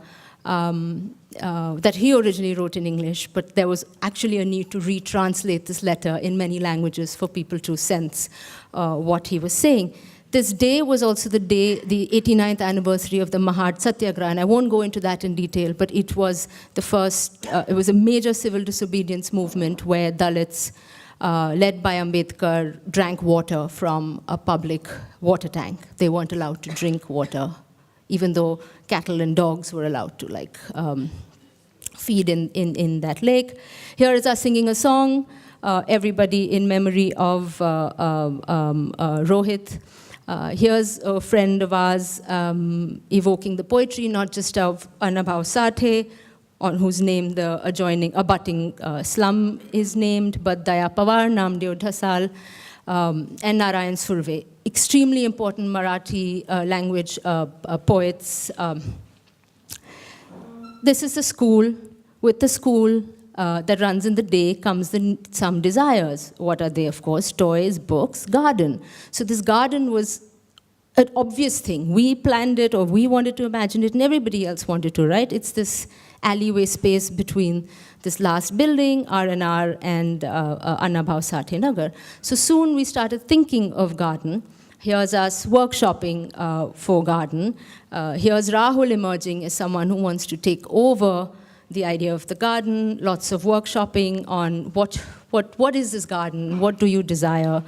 that he originally wrote in English, but there was actually a need to retranslate this letter in many languages for people to sense what he was saying. This day was also the day, the 89th anniversary of the Mahad Satyagraha, and I won't go into that in detail, but it was the first, it was a major civil disobedience movement where Dalits, led by Ambedkar, drank water from a public water tank. They weren't allowed to drink water, even though cattle and dogs were allowed to feed in that lake. Here is us singing a song, everybody in memory of Rohit. Here's a friend of ours evoking the poetry, not just of Anubhav Sathe, on whose name the abutting slum is named, but Daya Pawar, Namdev Dhasal, and Narayan Surve. Extremely important Marathi language poets. This is a school. With the school that runs in the day comes some desires. What are they? Of course, toys, books, garden. So this garden was an obvious thing. We planned it, or we wanted to imagine it, and everybody else wanted to, right? It's this alleyway space between this last building, R&R, and Annabhav Sathe Nagar. So soon we started thinking of garden. Here's us workshopping for garden. Here's Rahul emerging as someone who wants to take over the idea of the garden, lots of workshopping on what is this garden, what do you desire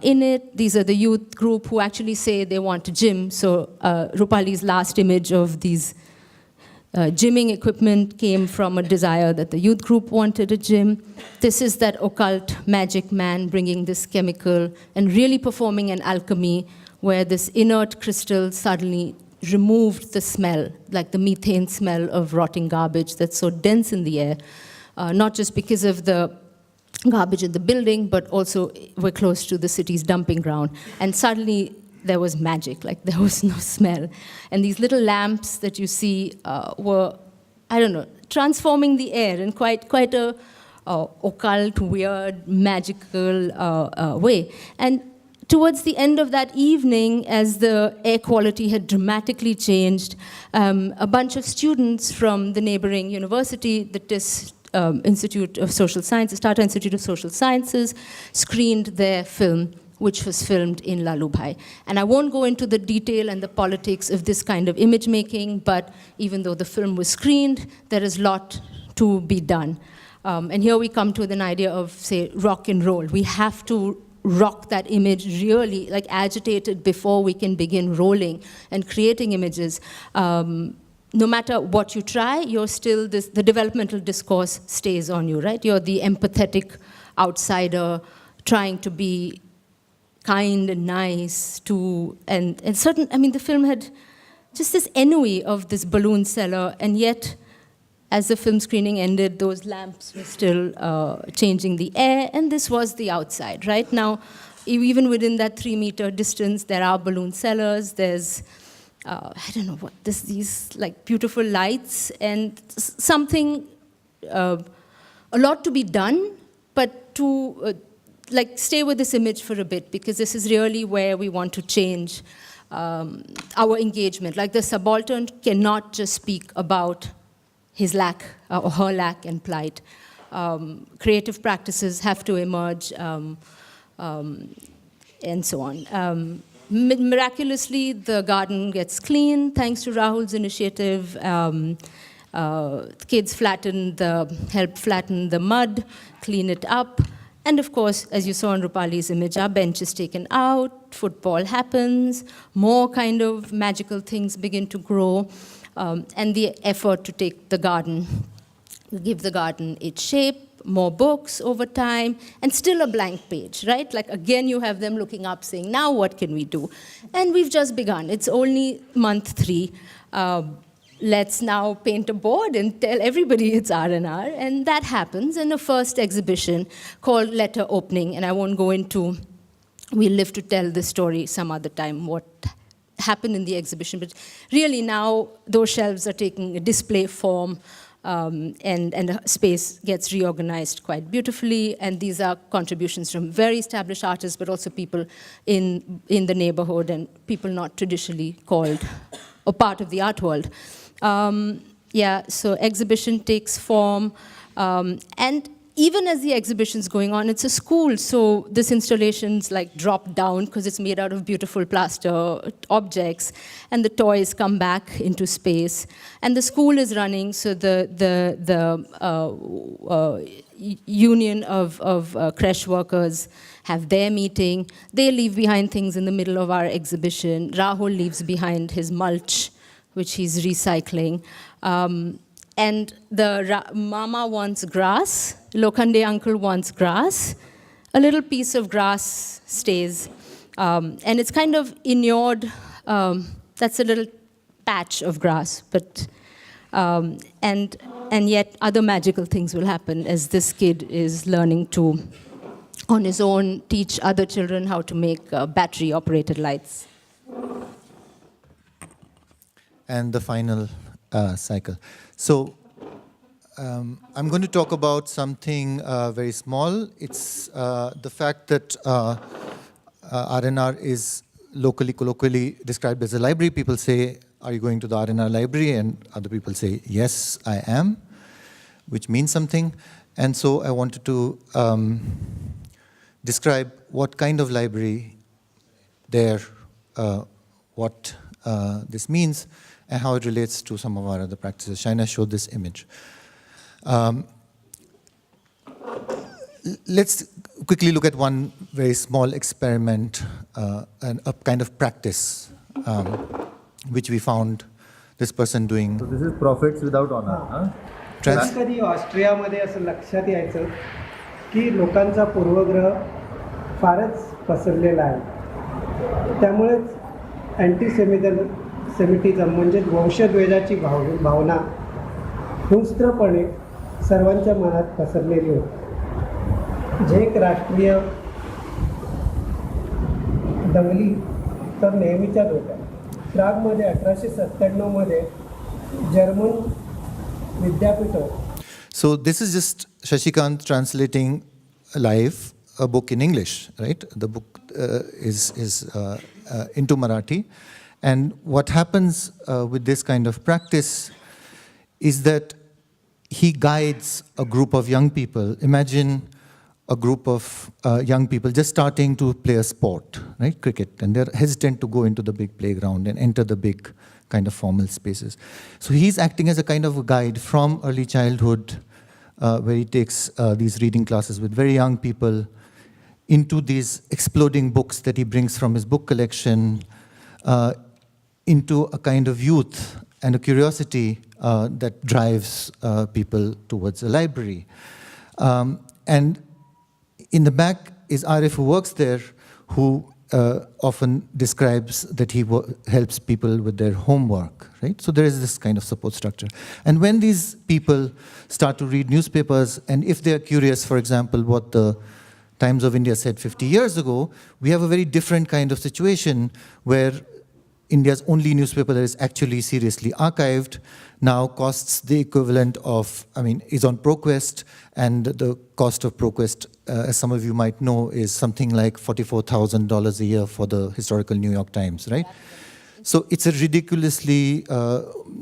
in it. These are the youth group who actually say they want a gym. So Rupali's last image of these gymming equipment came from a desire that the youth group wanted a gym. This is that occult magic man bringing this chemical and really performing an alchemy where this inert crystal suddenly removed the smell, like the methane smell of rotting garbage that's so dense in the air, not just because of the garbage in the building, but also we're close to the city's dumping ground. And suddenly there was magic, like there was no smell. And these little lamps that you see were, I don't know, transforming the air in quite a occult, weird, magical way. And towards the end of that evening, as the air quality had dramatically changed, a bunch of students from the neighboring university, the TIS Institute of Social Sciences, Tata Institute of Social Sciences, screened their film, which was filmed in Lalubhai. And I won't go into the detail and the politics of this kind of image making, but even though the film was screened, there is a lot to be done. And here we come to an idea of, say, rock and roll. We have to rock that image really, like agitate it before we can begin rolling and creating images. No matter what you try, you're still, the developmental discourse stays on you, right? You're the empathetic outsider trying to be kind and nice to, and certain, I mean, the film had just this ennui of this balloon seller, and yet, as the film screening ended, those lamps were still changing the air, and this was the outside, right? Now, even within that 3-meter distance, there are balloon sellers, there's, I don't know what, these like beautiful lights, and something, a lot to be done, but to like stay with this image for a bit, because this is really where we want to change our engagement. Like the subaltern cannot just speak about his lack or her lack and plight. Creative practices have to emerge, and so on. Miraculously, the garden gets clean thanks to Rahul's initiative. Kids help flatten the mud, clean it up. And of course, as you saw in Rupali's image, our bench is taken out, football happens, more kind of magical things begin to grow, and the effort to take the garden, give the garden its shape, more books over time, and still a blank page, right? Like again, you have them looking up saying, now what can we do? And we've just begun. It's only month 3. Let's now paint a board and tell everybody it's R&R, and that happens in a first exhibition called Letter Opening, and I won't go into, we'll live to tell this story some other time, what happened in the exhibition, but really now those shelves are taking a display form, and the space gets reorganized quite beautifully, and these are contributions from very established artists, but also people in the neighborhood and people not traditionally called or part of the art world. So exhibition takes form, and even as the exhibition's going on, it's a school, so this installation's like dropped down because it's made out of beautiful plaster objects, and the toys come back into space. And the school is running, so the union of creche workers have their meeting. They leave behind things in the middle of our exhibition. Rahul leaves behind his mulch, which he's recycling. And the mama wants grass, Lokhande uncle wants grass, a little piece of grass stays. And it's kind of inured, that's a little patch of grass, but, and yet other magical things will happen as this kid is learning to, on his own, teach other children how to make battery-operated lights. And the final cycle. So I'm going to talk about something very small. It's the fact that R&R is colloquially described as a library. People say, are you going to the R&R library? And other people say, yes, I am, which means something. And so I wanted to describe what kind of library there, what this means, and how it relates to some of our other practices. Shaina showed this image. Let's quickly look at one very small experiment, and a kind of practice, which we found this person doing. So this is Prophets Without Honor. कधी ऑस्ट्रियामध्ये असं लक्षात यायचं की लोकांचा पूर्वग्रह फारच पसरलेला आहे. त्यामुळेच अँटीसेमिटिझम म्हणजे वंशद्वेषाची भावना हिंस्त्रपणे सर्वांच्या मनात पसरलेली होती. झेक राष्ट्रीय दंगली तर नेहमीच्याच होत्या. प्रागमध्ये 1897 मध्ये जर्मन विद्यापीठ. So this is just Shashikant translating live a book in English, right? The book is into Marathi. And what happens with this kind of practice is that he guides a group of young people. Imagine a group of young people just starting to play a sport, right? Cricket. And they're hesitant to go into the big playground and enter the big kind of formal spaces. So he's acting as a kind of a guide from early childhood, where he takes these reading classes with very young people into these exploding books that he brings from his book collection, into a kind of youth and a curiosity that drives people towards a library. And in the back is Arif, who works there, who often describes that he helps people with their homework, right? So there is this kind of support structure. And when these people start to read newspapers, and if they are curious, for example, what the Times of India said 50 years ago, we have a very different kind of situation where India's only newspaper that is actually seriously archived now costs the equivalent of, is on ProQuest, and the cost of ProQuest, as some of you might know, is something like $44,000 a year for the historical New York Times, right? So it's a ridiculously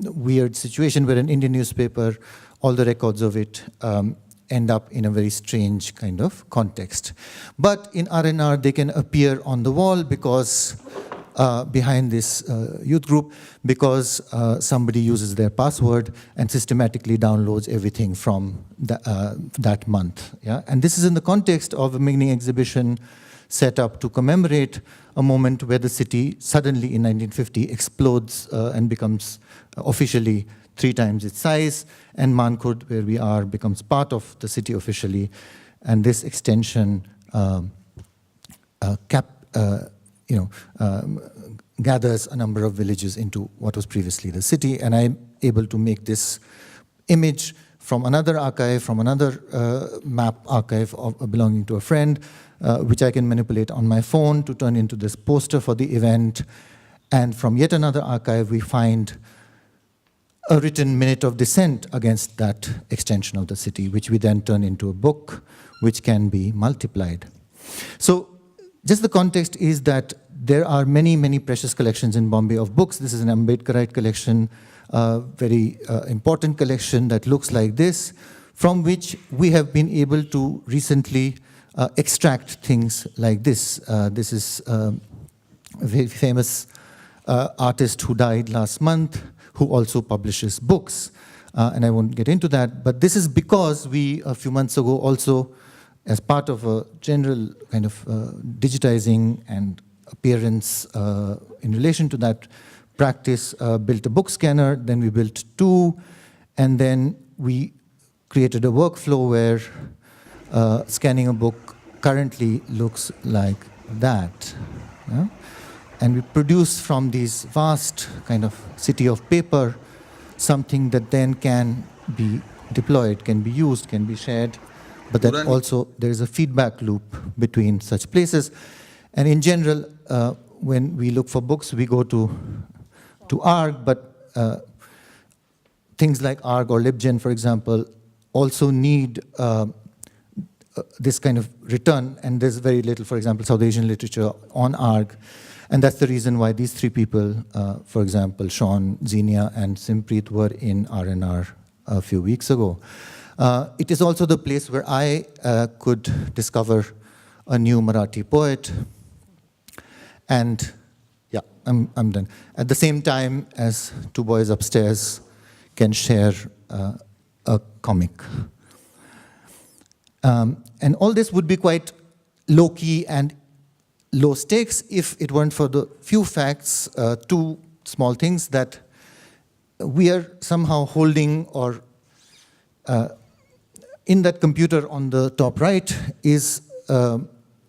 weird situation where an Indian newspaper, all the records of it end up in a very strange kind of context. But in R&R, they can appear on the wall because behind this youth group because somebody uses their password and systematically downloads everything from that month. Yeah? And this is in the context of a mini exhibition set up to commemorate a moment where the city suddenly in 1950 explodes and becomes officially 3 times its size, and Mankhurd, where we are, becomes part of the city officially. And this extension gathers a number of villages into what was previously the city. And I'm able to make this image from another archive, from another map archive belonging to a friend, which I can manipulate on my phone to turn into this poster for the event. And from yet another archive, we find a written minute of dissent against that extension of the city, which we then turn into a book, which can be multiplied. So just the context is that there are many, many precious collections in Bombay of books. This is an Ambedkarite collection, very important collection that looks like this, from which we have been able to recently extract things like this. This is a very famous artist who died last month, who also publishes books. And I won't get into that, but this is because we, a few months ago, also, as part of a general kind of digitizing and appearance in relation to that practice, built a book scanner, then we built 2, and then we created a workflow where scanning a book currently looks like that. Yeah? And we produce from these vast kind of city of paper something that then can be deployed, can be used, can be shared, but that also there is a feedback loop between such places. And in general, when we look for books, we go to ARG, but things like ARG or LibGen, for example, also need this kind of return, and there's very little, for example, South Asian literature on ARG, and that's the reason why these 3 people, for example, Sean, Xenia, and Simpreet were in R&R a few weeks ago. It is also the place where I could discover a new Marathi poet, and yeah, I'm done. At the same time as 2 boys upstairs can share a comic. And all this would be quite low-key and low stakes if it weren't for the few facts, 2 small things that we are somehow holding, or in that computer on the top right is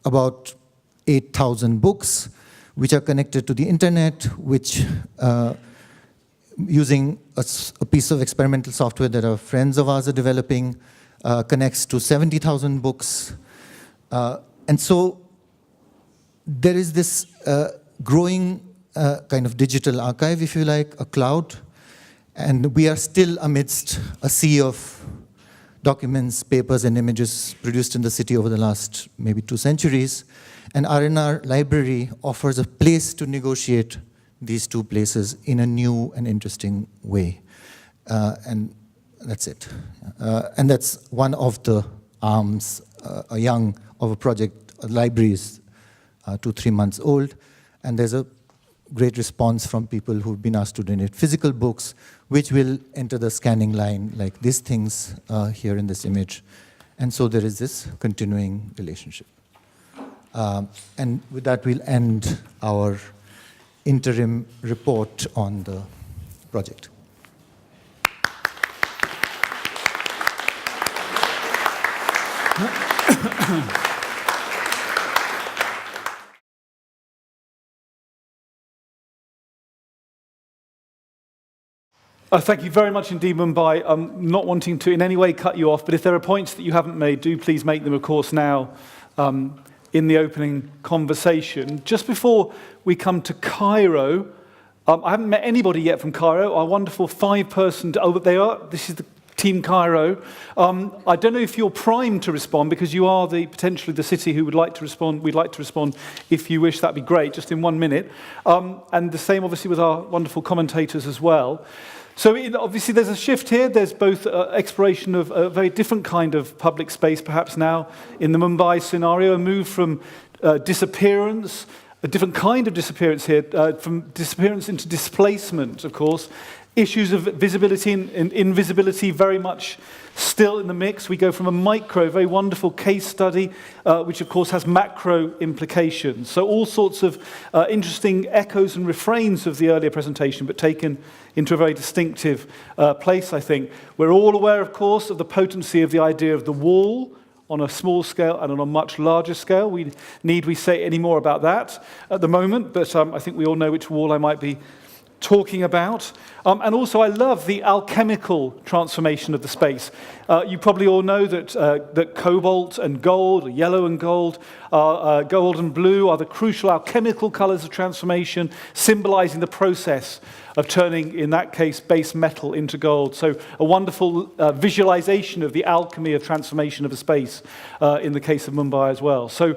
about 8,000 books which are connected to the internet, which using a piece of experimental software that our friends of ours are developing, connects to 70,000 books. And so there is this growing kind of digital archive, if you like, a cloud, and we are still amidst a sea of documents, papers, and images produced in the city over the last maybe 2 centuries. And R&R Library offers a place to negotiate these 2 places in a new and interesting way. And that's it. And that's one of the arms, of a project. A library is 2-3 months old, and there's a great response from people who've been asked to donate physical books, which will enter the scanning line like these things here in this image. And so there is this continuing relationship. And with that, we'll end our interim report on the project. Thank you very much indeed, Mumbai. I'm not wanting to in any way cut you off, but if there are points that you haven't made, do please make them, of course, now in the opening conversation. Just before we come to Cairo, I haven't met anybody yet from Cairo, our wonderful 5-person, oh, they are, this is the Team Cairo. I don't know if you're primed to respond, because you are potentially the city who would like to respond. We'd like to respond if you wish. That'd be great, just in 1 minute. And the same, obviously, with our wonderful commentators as well. So obviously there's a shift here. There's both exploration of a very different kind of public space, perhaps now, in the Mumbai scenario, a move from disappearance a different kind of disappearance here, from disappearance into displacement, of course. Issues of visibility and invisibility very much still in the mix. We go from a micro, very wonderful case study, which of course has macro implications. So all sorts of interesting echoes and refrains of the earlier presentation, but taken into a very distinctive place, I think. We're all aware, of course, of the potency of the idea of the wall on a small scale and on a much larger scale. Need we say any more about that at the moment? But I think we all know which wall I might be talking about. And also I love the alchemical transformation of the space. You probably all know that cobalt and gold, or yellow and gold and blue are the crucial alchemical colors of transformation, symbolizing the process of turning, in that case, base metal into gold. So a wonderful visualization of the alchemy of transformation of a space in the case of Mumbai as well. So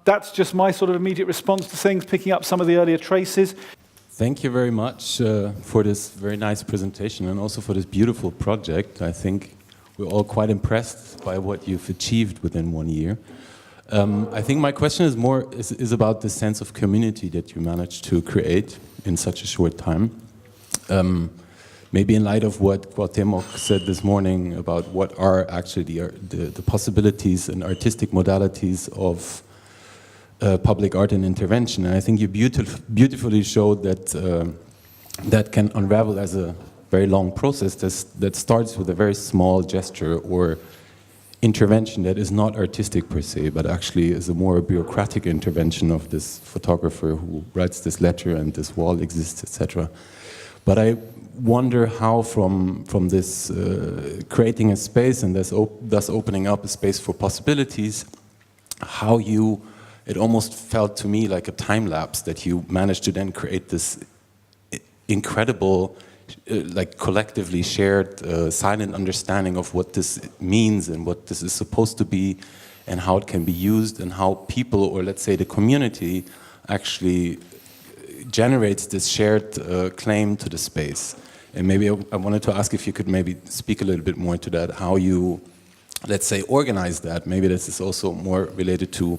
that's just my sort of immediate response to things, picking up some of the earlier traces. Thank you very much for this very nice presentation and also for this beautiful project. I think we're all quite impressed by what you've achieved within 1 year. I think my question is about the sense of community that you managed to create in such a short time. Maybe in light of what Cuauhtemoc said this morning about what are actually the possibilities and artistic modalities of public art and intervention. And I think you beautifully showed that that can unravel as a very long process that starts with a very small gesture or intervention that is not artistic per se, but actually is a more bureaucratic intervention of this photographer who writes this letter and this wall exists, etc. But I wonder how from this creating a space and thus opening up a space for possibilities, how it almost felt to me like a time lapse that you managed to then create this incredible, like collectively shared silent understanding of what this means and what this is supposed to be and how it can be used and how people, or let's say the community, actually generates this shared claim to the space. And maybe I wanted to ask if you could maybe speak a little bit more to that, how you, let's say, organize that. Maybe this is also more related to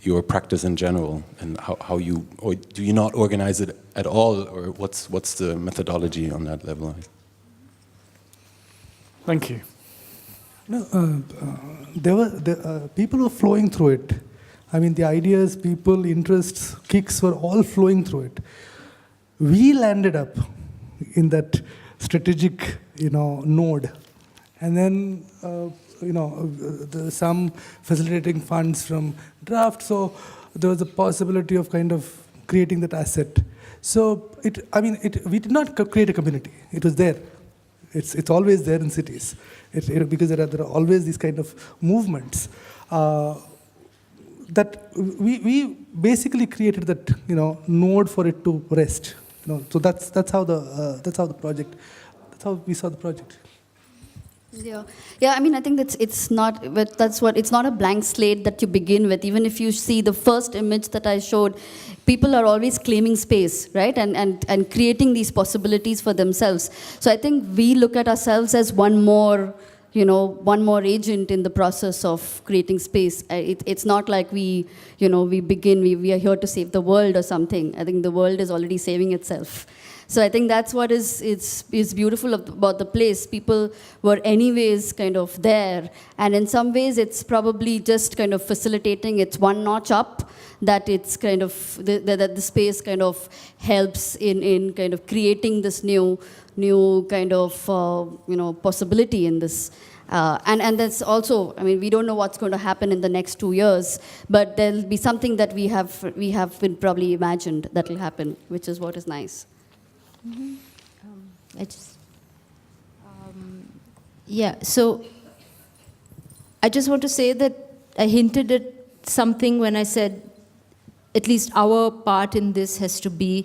your practice in general, and how you, or do you not organize it at all, or what's the methodology on that level? Thank you. No, there were people were flowing through it. I mean, the ideas, people, interests, kicks were all flowing through it. We landed up in that strategic, node, and then. Some facilitating funds from draft, so there was a possibility of kind of creating that asset. So we did not create a community. It was there. It's always there in cities, because there are always these kind of movements that we basically created that node for it to rest. So that's how we saw the project. Yeah. I mean, I think it's not a blank slate that you begin with. Even if you see the first image that I showed, people are always claiming space, right? And creating these possibilities for themselves. So I think we look at ourselves as one more agent in the process of creating space. It's not like we are here to save the world or something. I think the world is already saving itself. So I think that's what is beautiful about the place. People were anyways kind of there, and in some ways it's probably just kind of facilitating. It's one notch up that it's kind of that the space kind of helps in kind of creating this new kind of possibility in this. And that's also, I mean, we don't know what's going to happen in the next 2 years, but there'll be something that we have been probably imagined that will happen, which is what is nice. Mm-hmm. So I just want to say that I hinted at something when I said at least our part in this has to be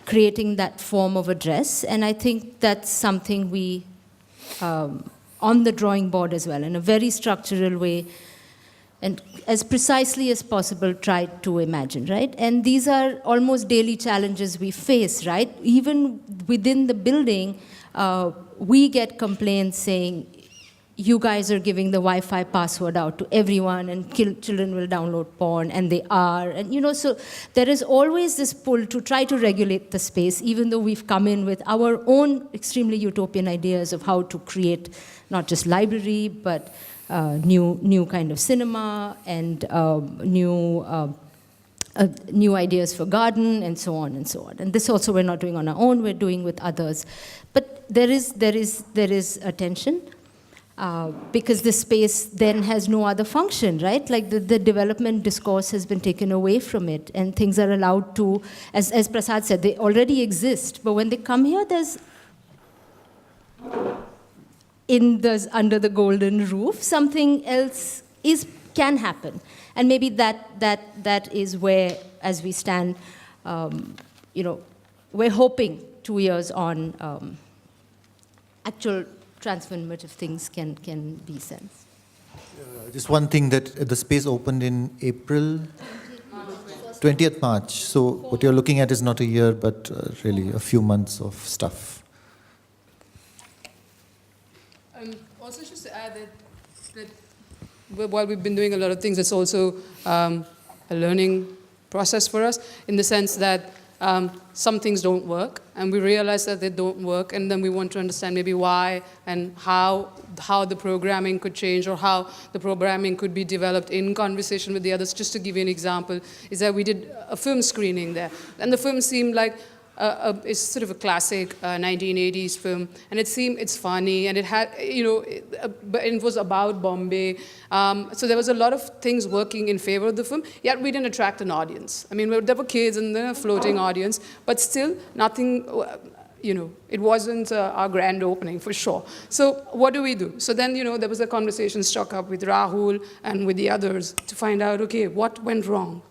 creating that form of address, and I think that's something we on the drawing board as well, in a very structural way, and as precisely as possible try to imagine, right? And these are almost daily challenges we face, right? Even within the building, we get complaints saying, you guys are giving the Wi-Fi password out to everyone and children will download porn, and they are. And, you know, so there is always this pull to try to regulate the space, even though we've come in with our own extremely utopian ideas of how to create not just library, but new kind of cinema and new ideas for garden and so on and so on. And this also we're not doing on our own, we're doing with others. But there is a tension because the space then has no other function, right? Like the development discourse has been taken away from it, and things are allowed to, as Prasad said, they already exist. But when they come here, there's under the golden roof, something else can happen. And maybe that is where, as we stand, you know, we're hoping 2 years on, actual transformative things can be sensed. Just one thing, that the space opened in April, 20th March. So what you're looking at is not a year, but really a few months of stuff. Also, just to add that while we've been doing a lot of things, it's also a learning process for us, in the sense that some things don't work, and we realize that they don't work, and then we want to understand maybe why and how the programming could change, or how the programming could be developed in conversation with the others. Just to give you an example, is that we did a film screening there, and the film seemed like it's sort of a classic 1980s film, and it's funny, and it had, you know, but it was about Bombay. So there was a lot of things working in favor of the film, yet we didn't attract an audience. I mean, there were kids and then a floating audience, but still nothing, you know, it wasn't our grand opening for sure. So what do we do? So then, you know, there was a conversation struck up with Rahul and with the others to find out, okay, what went wrong?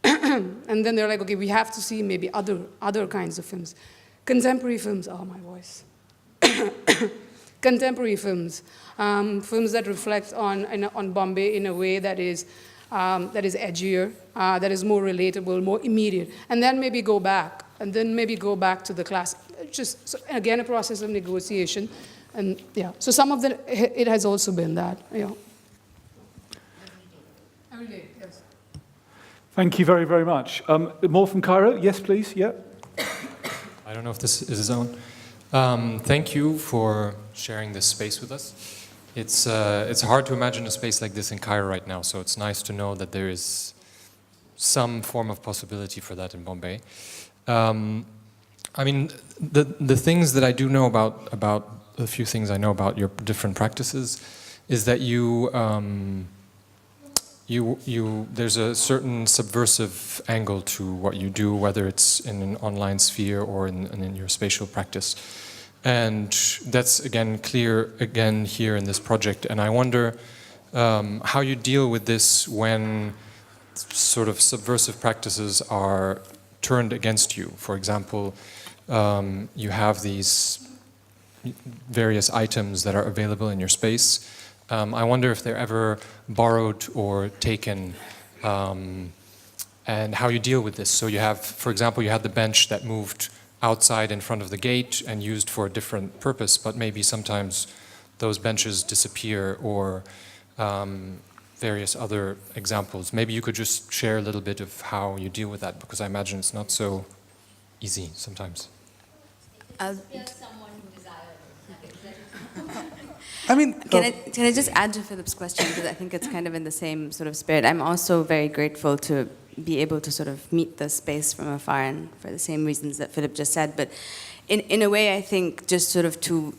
And then they're like, okay, we have to see maybe other kinds of films. Contemporary films, oh my voice. Contemporary films, films that reflect on Bombay in a way that is edgier, that is more relatable, more immediate, and then maybe go back to the class. Just, so, again, a process of negotiation, and yeah. So some of it has also been that, yeah. Every day, yes. Thank you very, very much. More from Cairo? Yes, please. Yeah. I don't know if this is his own. Thank you for sharing this space with us. It's hard to imagine a space like this in Cairo right now, so it's nice to know that there is some form of possibility for that in Bombay. I mean, the things that I do know about a few things I know about your different practices is that there's a certain subversive angle to what you do, whether it's in an online sphere or in your spatial practice. And that's, again, clear again here in this project. And I wonder how you deal with this when sort of subversive practices are turned against you. For example, you have these various items that are available in your space. I wonder if they're ever borrowed or taken, and how you deal with this. So you have, for example, you had the bench that moved outside in front of the gate and used for a different purpose, but maybe sometimes those benches disappear, or various other examples. Maybe you could just share a little bit of how you deal with that, because I imagine it's not so easy sometimes. I mean, can I just add to Philip's question, because I think it's kind of in the same sort of spirit. I'm also very grateful to be able to sort of meet the space from afar, and for the same reasons that Philip just said. But in a way, I think just sort of to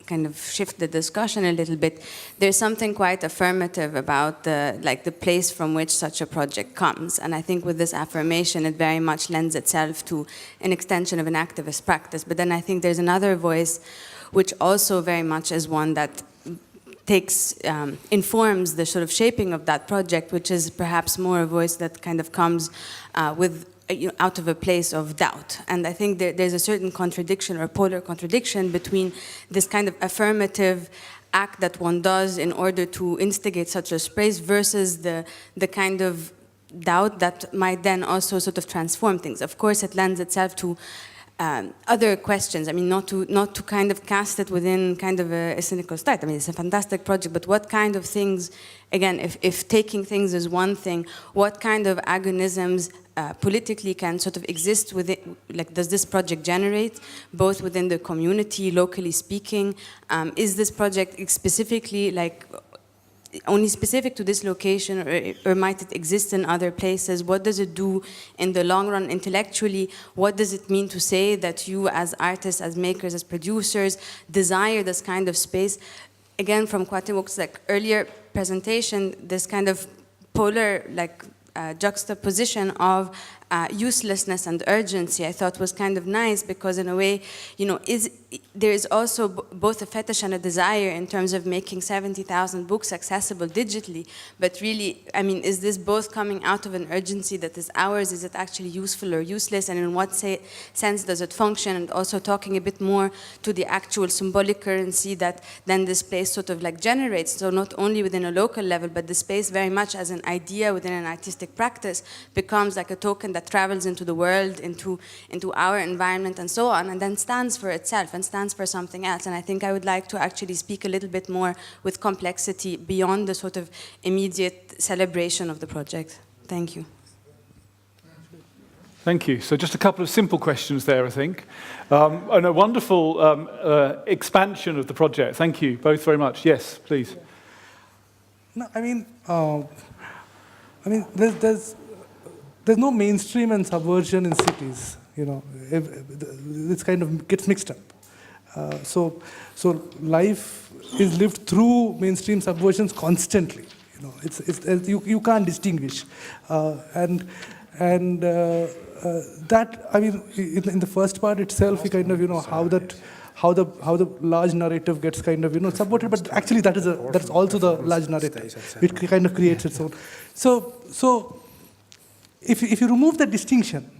kind of shift the discussion a little bit, there's something quite affirmative about the place from which such a project comes. And I think with this affirmation, it very much lends itself to an extension of an activist practice. But then I think there's another voice which also very much is one that informs the sort of shaping of that project, which is perhaps more a voice that kind of comes out of a place of doubt. And I think there's a certain contradiction, or polar contradiction, between this kind of affirmative act that one does in order to instigate such a space versus the kind of doubt that might then also sort of transform things. Of course, it lends itself to other questions. I mean, not to kind of cast it within kind of a cynical state. I mean, it's a fantastic project, but what kind of things, again, if taking things is one thing, what kind of agonisms politically can sort of exist within, like, does this project generate, both within the community, locally speaking? Is this project specifically, like, only specific to this location, or might it exist in other places? What does it do in the long run intellectually? What does it mean to say that you as artists, as makers, as producers desire this kind of space? Again, from Kwatewok's like earlier presentation, this kind of polar like juxtaposition of uselessness and urgency, I thought was kind of nice, because in a way, you know, there is also both a fetish and a desire in terms of making 70,000 books accessible digitally, but really, I mean, is this both coming out of an urgency that is ours? Is it actually useful or useless? And in what sense does it function? And also talking a bit more to the actual symbolic currency that then this place sort of like generates. So not only within a local level, but the space very much as an idea within an artistic practice becomes like a token that travels into the world, into our environment and so on, and then stands for itself and stands for something else. And I think I would like to actually speak a little bit more with complexity beyond the sort of immediate celebration of the project. Thank you. Thank you. So just a couple of simple questions there, I think. And a wonderful expansion of the project. Thank you both very much. Yes, please. No, I mean, there's no mainstream and subversion in cities. You know, it's kind of gets mixed up. So life is lived through mainstream subversions constantly. You know, you can't distinguish, and that, I mean, in the first part itself, you kind of, you know, how the large narrative gets kind of, you know, subverted, but actually that's also the large narrative. It kind of creates its own. So if you remove that distinction,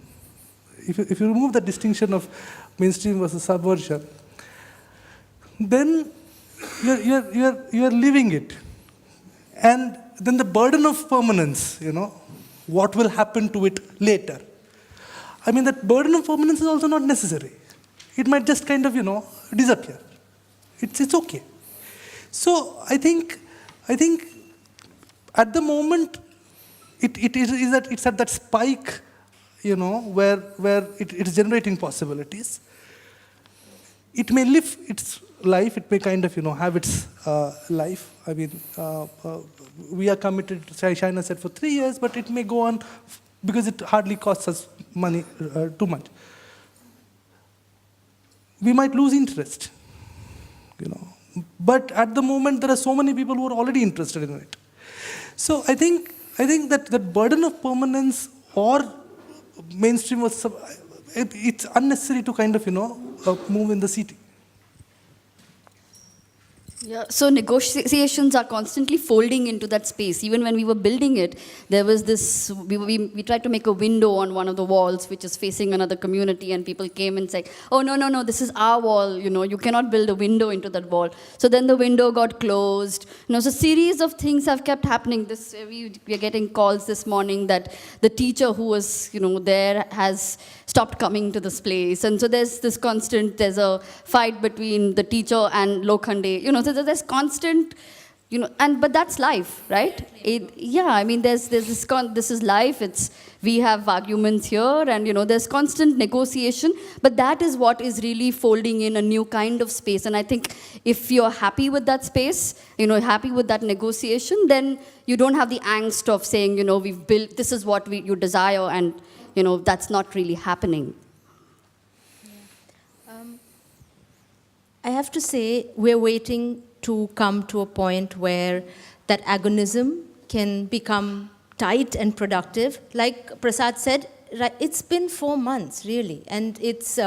if you remove that distinction of mainstream versus subversion, then you're living it, and then the burden of permanence, you know, what will happen to it later? I mean, that burden of permanence is also not necessary. It might just kind of, you know, disappear. It's okay. So I think at the moment it's at that spike, you know, where it's generating possibilities. It may live its life. It may kind of, you know, have its life. I mean, we are committed, Shaina said, for 3 years, but it may go on because it hardly costs us money too much. We might lose interest, you know. But at the moment, there are so many people who are already interested in it. So I think that burden of permanence or mainstream was, it's unnecessary to kind of, you know, move in the city. Yeah, so negotiations are constantly folding into that space. Even when we were building it, there was this, we tried to make a window on one of the walls which is facing another community, and people came and said, oh, no, this is our wall, you know, you cannot build a window into that wall. So then the window got closed. You know, so a series of things have kept happening. We are getting calls this morning that the teacher who was, you know, there has stopped coming to this place. And so there's a fight between the teacher and Lokhande, you know, so there's constant, you know, but that's life, right? I mean, this is life. We have arguments here, and, you know, there's constant negotiation, but that is what is really folding in a new kind of space. And I think if you're happy with that space, you know, happy with that negotiation, then you don't have the angst of saying, you know, we've built, this is what you desire, and, you know, that's not really happening. I have to say, we're waiting to come to a point where that agonism can become tight and productive. Like Prasad said, it's been 4 months, really. And this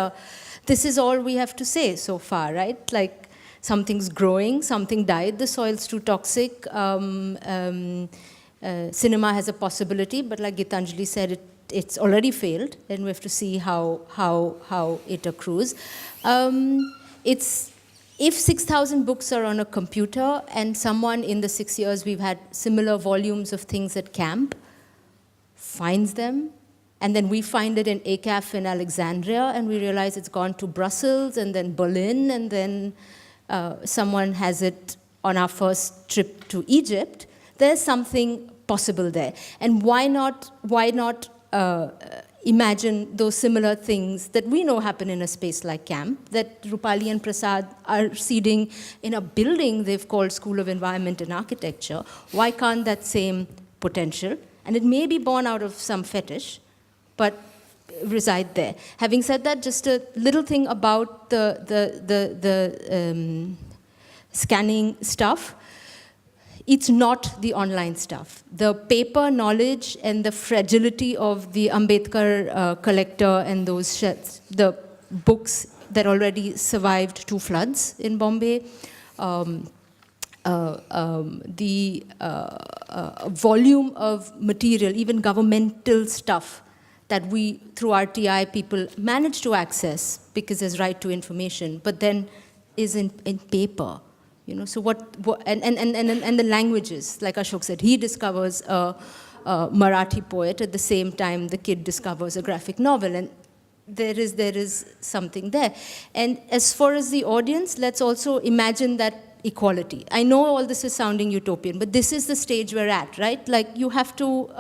is all we have to say so far, right? Like, something's growing, something died, the soil's too toxic. Cinema has a possibility, but like Gitanjali said, it's already failed, and we have to see how it accrues. If 6,000 books are on a computer, and someone in the 6 years we've had similar volumes of things at camp, finds them, And then we find it in ACAF in Alexandria, and we realize it's gone to Brussels and then Berlin, and then someone has it on our first trip to Egypt. There's something possible there. And why not imagine those similar things that we know happen in a space like camp, that Rupali and Prasad are seeding in a building they've called School of Environment and Architecture. Why can't that same potential, and it may be born out of some fetish, but reside there? Having said that, just a little thing about the scanning stuff. It's not the online stuff. The paper knowledge and the fragility of the Ambedkar collector and those shells, the books that already survived 2 floods in Bombay, the volume of material, even governmental stuff, that we, through RTI, people manage to access because there's right to information, but then is in paper. You know, so and the languages, like Ashok said, he discovers a Marathi poet at the same time the kid discovers a graphic novel, and there is something there. And as far as the audience, let's also imagine that equality. I know all this is sounding utopian, but this is the stage we're at, right? Like, you have to,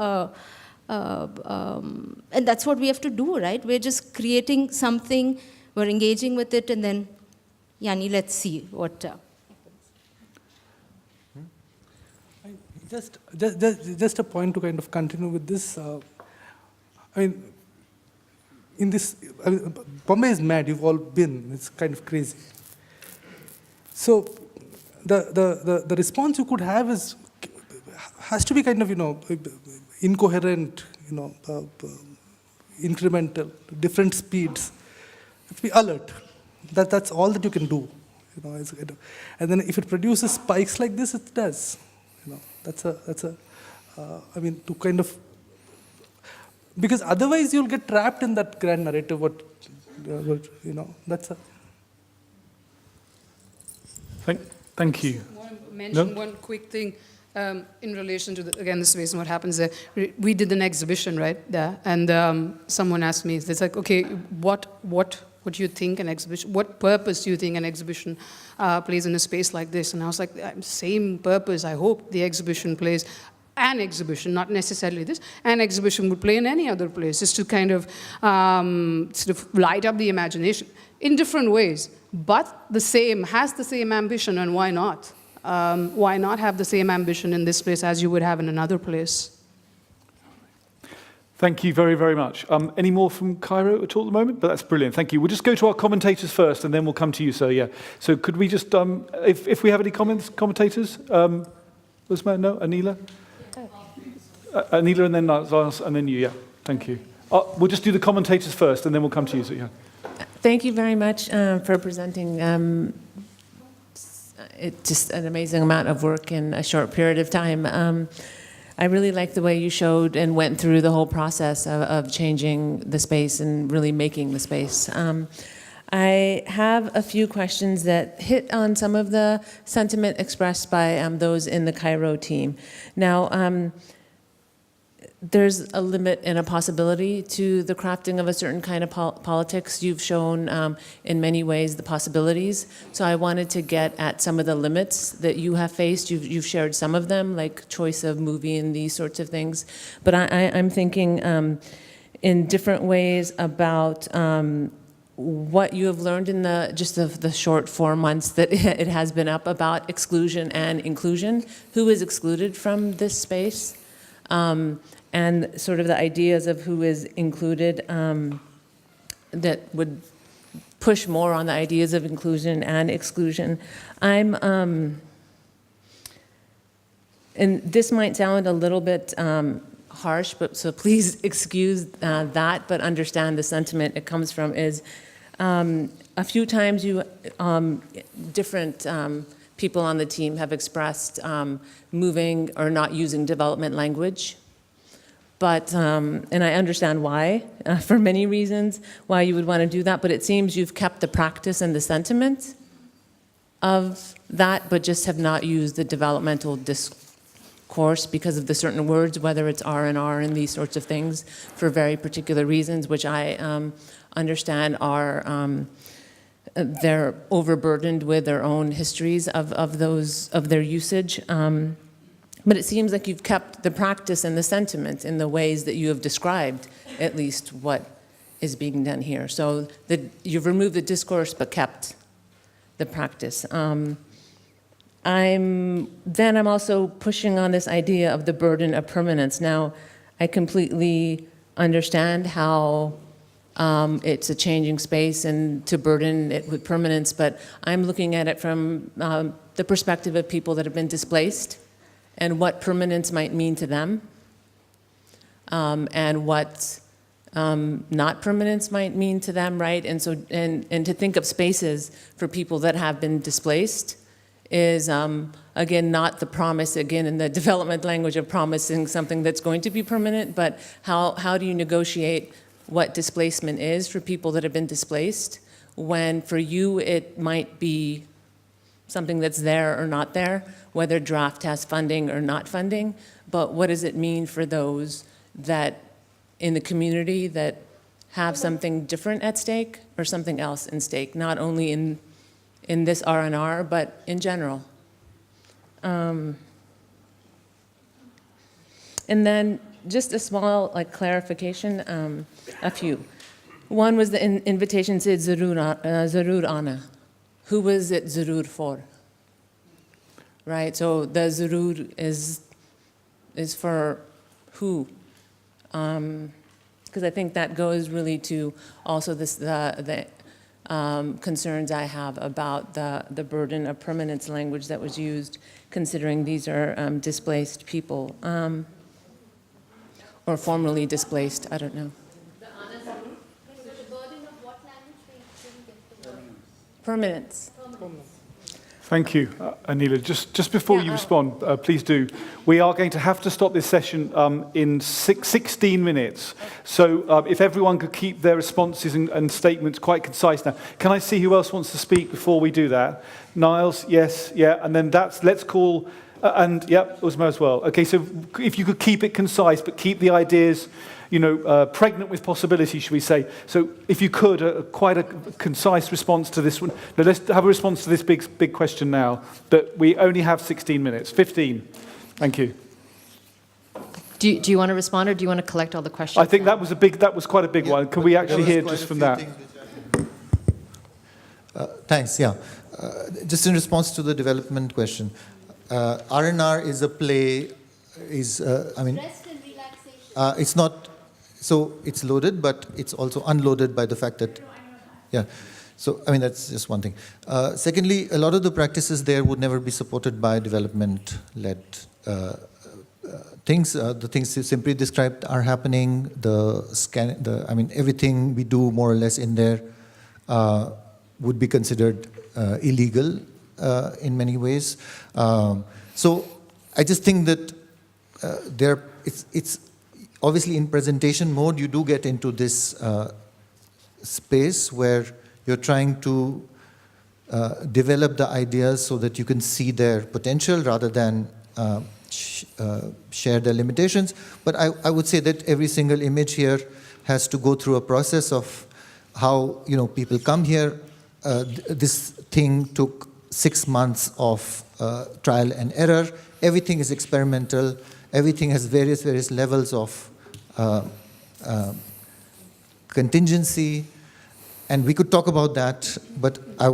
and that's what we have to do, right? We're just creating something, we're engaging with it, and then, Yani, let's see what... Just a point to kind of continue with this. I mean, Bombay is mad. You've all been. It's kind of crazy. So, the response you could have has to be kind of, incoherent, incremental, different speeds. Have to be alert. That's all that you can do. And then if it produces spikes like this, it does. To kind of, because otherwise you'll get trapped in that grand narrative. That's a. Thank you. I want to mention one quick thing in relation to the space and what happens there. We did an exhibition, right, there, and someone asked me, it's like, okay, what do you think an exhibition, what purpose do you think an exhibition plays in a space like this? And I was like, same purpose I hope the exhibition plays. An exhibition, not necessarily this, an exhibition would play in any other place, is to kind of sort of light up the imagination in different ways, but has the same ambition, and why not? Why not have the same ambition in this place as you would have in another place? Thank you very, very much. Any more from Cairo at all at the moment? But that's brilliant. Thank you. We'll just go to our commentators first, and then we'll come to you, sir. Yeah. So could we just, if we have any comments, commentators? Uzma, no? Anila? Anila, and then Lars, and then you. Yeah. Thank you. We'll just do the commentators first, and then we'll come to you. So, yeah. Thank you very much for presenting. It's just an amazing amount of work in a short period of time. I really like the way you showed and went through the whole process of changing the space and really making the space. I have a few questions that hit on some of the sentiment expressed by those in the Cairo team. Now, there's a limit and a possibility to the crafting of a certain kind of politics. You've shown in many ways the possibilities. So I wanted to get at some of the limits that you have faced. You've shared some of them, like choice of movie and these sorts of things. But I'm thinking in different ways about what you have learned in the short 4 months that it has been up about exclusion and inclusion. Who is excluded from this space? And sort of the ideas of who is included that would push more on the ideas of inclusion and exclusion. And this might sound a little bit harsh, so please excuse that, but understand the sentiment it comes from is a few times different people on the team have expressed moving or not using development language. But, and I understand why, for many reasons, why you would want to do that, but it seems you've kept the practice and the sentiment of that, but just have not used the developmental course because of the certain words, whether it's R&R and these sorts of things, for very particular reasons, which I understand are they're overburdened with their own histories of their usage. But it seems like you've kept the practice and the sentiment in the ways that you have described, at least what is being done here. So you've removed the discourse but kept the practice. I'm also pushing on this idea of the burden of permanence. Now, I completely understand how it's a changing space and to burden it with permanence, but I'm looking at it from the perspective of people that have been displaced and what permanence might mean to them, and what not permanence might mean to them, right? And so, and to think of spaces for people that have been displaced is, again, not the promise, again, in the development language of promising something that's going to be permanent, but how do you negotiate what displacement is for people that have been displaced when for you it might be something that's there or not there, whether draft has funding or not funding, but what does it mean for those that in the community that have something different at stake or something else in stake, not only in this R&R, but in general. And then just a small clarification, a few. One was the invitation said Zarur Ana. Who was it Zarur for? Right, so the Zarur is for who? Because I think that goes really to also the concerns I have about the burden of permanence language that was used, considering these are displaced people, or formerly displaced, I don't know. Permanence. Thank you, Anila. Just before you respond, please do. We are going to have to stop this session in 16 minutes. So if everyone could keep their responses and statements quite concise now. Can I see who else wants to speak before we do that? Niles, yes, yeah, and then let's call, and yep, Uzma as well. Okay, so if you could keep it concise, but keep the ideas, pregnant with possibility, should we say. So if you could, quite a concise response to this one. Now, let's have a response to this big question now, but we only have 16 minutes. 15. Thank you. Do you want to respond, or do you want to collect all the questions? I think that was quite a big one. Can we actually hear just from that? Thanks, yeah. Just in response to the development question, R&R is a play, Rest and relaxation. It's not, so it's loaded, but it's also unloaded by the fact that, yeah. So, that's just one thing. Secondly, a lot of the practices there would never be supported by development-led things. The things Simpreet described are happening. Everything we do more or less in there would be considered illegal in many ways. So I just think that it's obviously in presentation mode, you do get into this space where you're trying to develop the ideas so that you can see their potential rather than share their limitations. But I would say that every single image here has to go through a process of how people come here. This thing took 6 months of trial and error. Everything is experimental. Everything has various levels of contingency. And we could talk about that, but I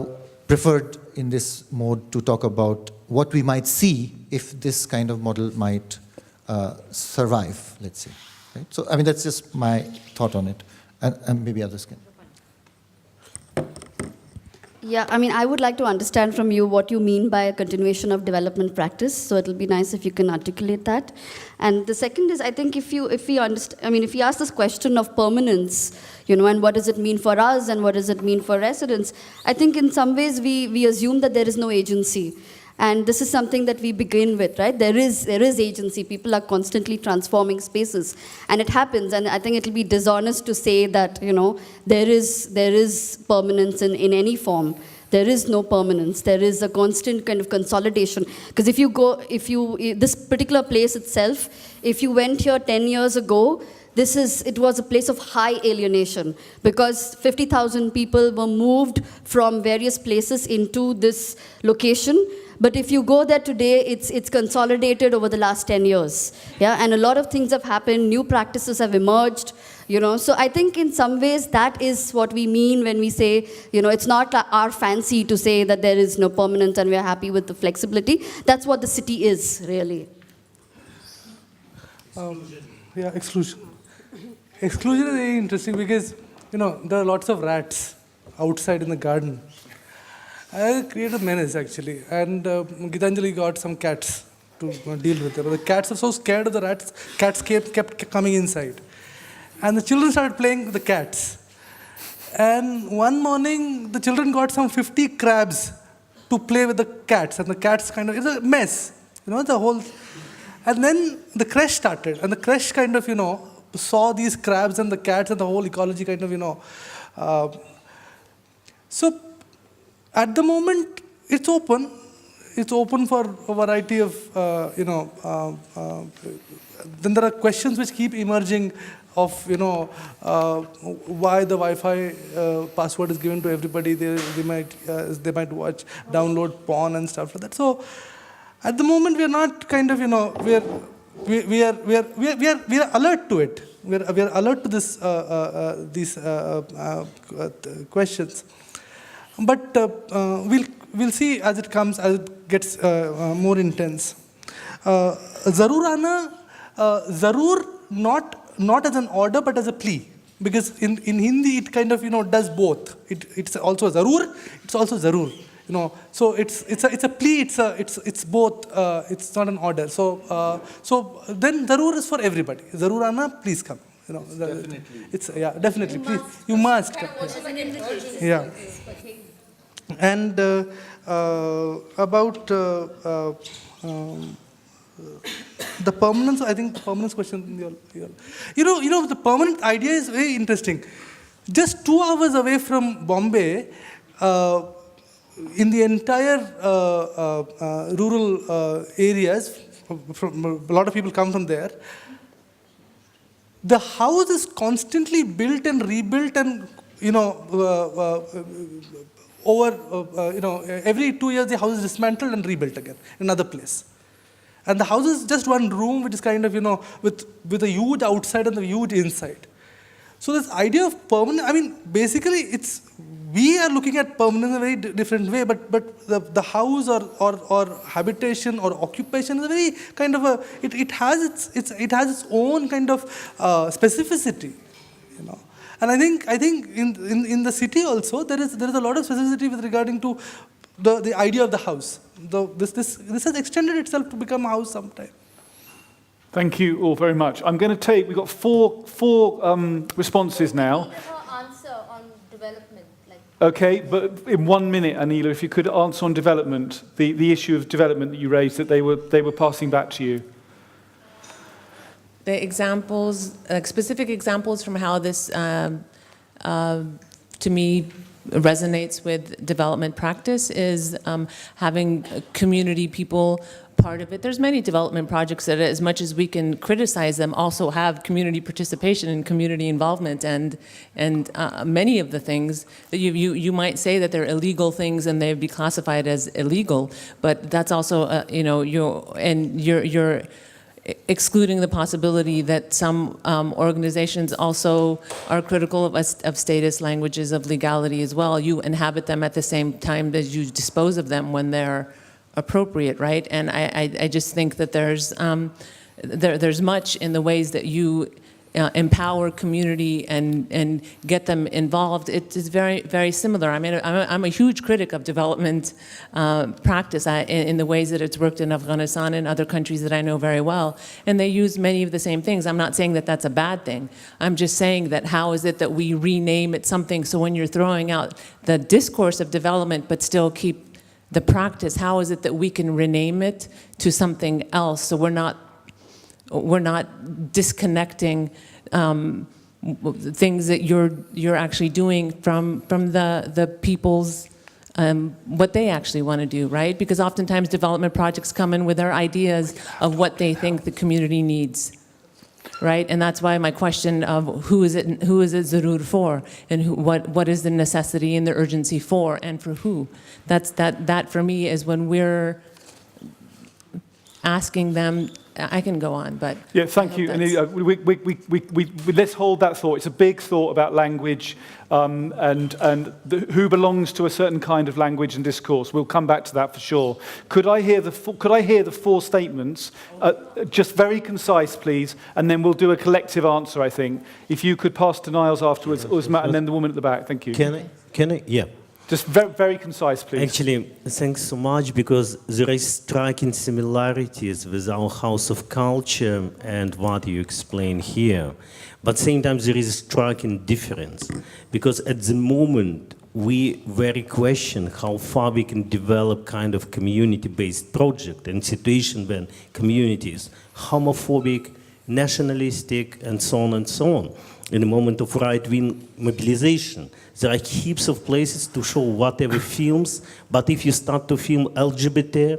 preferred in this mode to talk about what we might see if this kind of model might survive, let's say. Right? So, that's just my thought on it. And maybe others can. Yeah, I would like to understand from you what you mean by a continuation of development practice. So it'll be nice if you can articulate that. And the second is, I think if we ask this question of permanence, and what does it mean for us and what does it mean for residents, I think in some ways we assume that there is no agency. And this is something that we begin with, right? There is agency. People are constantly transforming spaces, and it happens. And I think it'll be dishonest to say that there is permanence in any form. There is no permanence. There is a constant kind of consolidation. Because this particular place itself, if you went here 10 years ago, it was a place of high alienation because 50,000 people were moved from various places into this location. But if you go there today, it's consolidated over the last 10 years. Yeah, and a lot of things have happened, new practices have emerged, So I think in some ways that is what we mean when we say, it's not our fancy to say that there is no permanence and we're happy with the flexibility. That's what the city is, really. Exclusion. Exclusion is very interesting because, there are lots of rats outside in the garden. I created a menace, actually. And Gitanjali got some cats to deal with them. The cats are so scared of the rats, cats kept coming inside. And the children started playing with the cats. And one morning, the children got some 50 crabs to play with the cats. And the cats it's a mess, the whole... And then the crash started. And the crash saw these crabs and the cats and the whole ecology So at the moment, it's open. It's open for a variety of, then there are questions which keep emerging of, why the Wi-Fi password is given to everybody. They might watch, download porn and stuff like that. So at the moment, we are not we are alert to it. We are alert to these questions. But we'll see as it comes, as it gets more intense. Zarur Ana, Zarur not as an order but as a plea, because in Hindi it does both. It's also Zarur, it's also Zarur. So it's a plea. It's both. It's not an order. So then Zarur is for everybody. Zarur Ana, please come. Definitely. Definitely. Please, you must come. Yeah. And about the permanence, I think the permanence question. The permanent idea is very interesting. Just 2 hours away from Bombay, in the entire rural areas, a lot of people come from there. The house is constantly built and rebuilt, and every 2 years the house is dismantled and rebuilt again in another place. And the house is just one room, which is with a huge outside and a huge inside. So this idea of permanent, basically we are looking at permanence in a very different way, but the house or habitation or occupation is a very it has its own specificity, And I think in the city also there is a lot of specificity with regarding to the idea of the house. This has extended itself to become a house sometime. Thank you all very much. I'm going to we've got four responses now. Answer on development. Okay, but in 1 minute, Anila, if you could answer on development, the issue of development that you raised, that they were passing back to you. The examples, specific examples from how this, to me, resonates with development practice is having community people part of it. There's many development projects that, as much as we can criticize them, also have community participation and community involvement, and many of the things that you might say that they're illegal things and they'd be classified as illegal, but that's also you're excluding the possibility that some organizations also are critical of status languages, of legality as well. You inhabit them at the same time as you dispose of them when they're appropriate, right? And I just think that there's much in the ways that you empower community and get them involved. It is very, very similar. I mean, I'm a huge critic of development practice in the ways that it's worked in Afghanistan and other countries that I know very well. And they use many of the same things. I'm not saying that that's a bad thing. I'm just saying that how is it that we rename it something, so when you're throwing out the discourse of development but still keep the practice, how is it that we can rename it to something else so we're not disconnecting things that you're actually doing from the people's what they actually want to do, right? Because oftentimes development projects come in with their ideas of what they think the community needs, right? And that's why my question of who is it zarur for, and what is the necessity and the urgency for, and for who? That for me is when we're asking them. I can go on, but yeah, thank you. And let's hold that thought. It's a big thought about language and who belongs to a certain kind of language and discourse. We'll come back to that for sure. Could I hear the four statements, just very concise, please, and then we'll do a collective answer. I think if you could pass to Nils afterwards, Uzma, and then the woman at the back. Thank you. Can I? Yeah. Just very, very concise, please. Actually, thanks so much, because there is striking similarities with our House of Culture and what you explain here. But same time, there is a striking difference, because at the moment, we very question how far we can develop kind of community-based project and situation when community is homophobic, nationalistic, and so on and so on. In the moment of right-wing mobilization, there are heaps of places to show whatever films, but if you start to film LGBT,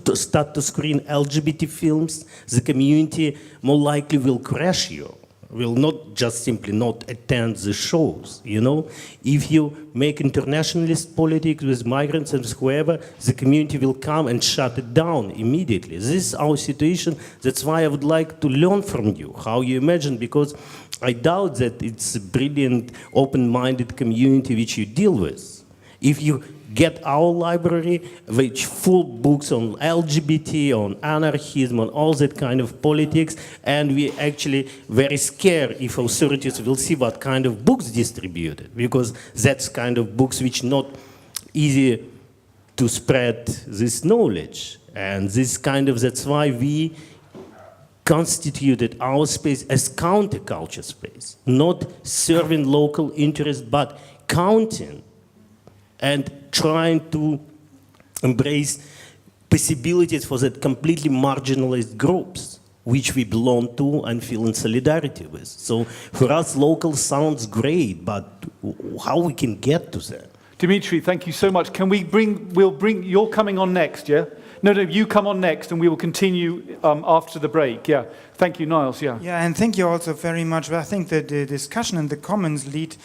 to start to screen LGBT films, the community more likely will crash you, will not just simply not attend the shows, you know? If you make internationalist politics with migrants and whoever, the community will come and shut it down immediately. This is our situation. That's why I would like to learn from you, how you imagine, because I doubt that it's a brilliant, open-minded community which you deal with. If you get our library, which full books on LGBT, on anarchism, on all that kind of politics, and we actually very scared if authorities will see what kind of books distributed, because that's kind of books which not easy to spread this knowledge. And this kind of, that's why we constituted our space as counterculture space, not serving local interests, but counting and trying to embrace possibilities for that completely marginalized groups which we belong to and feel in solidarity with. So for us, local sounds great, but how we can get to that? Dimitri, thank you so much. Can we you're coming on next, yeah? No, you come on next, and we will continue after the break. Yeah, thank you, Nils. Yeah. Yeah, and thank you also very much. I think that the discussion and the comments lead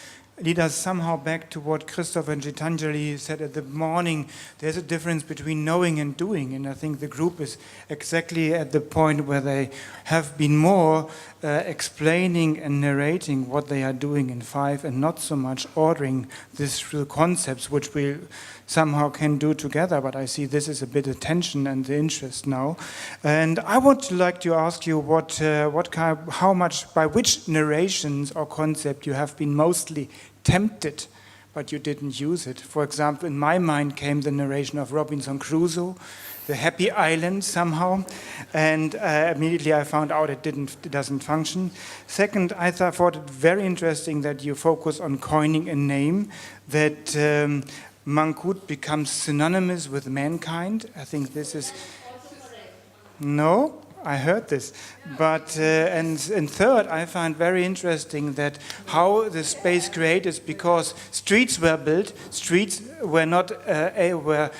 us somehow back to what Christoph and Gitanjali said at the morning. There's a difference between knowing and doing, and I think the group is exactly at the point where they have been more explaining and narrating what they are doing in Five, and not so much ordering these real concepts, which we somehow can do together. But I see this is a bit of tension and the interest now. And I would like to ask you by which narrations or concept you have been mostly tempted, but you didn't use it. For example, in my mind came the narration of Robinson Crusoe, the happy island somehow, and immediately I found out it doesn't function. Second, I thought it very interesting that you focus on coining a name that Mankhut becomes synonymous with mankind. I think this is... No? I heard this. But, and third, I find very interesting that how the space created, because streets were built, streets were not, were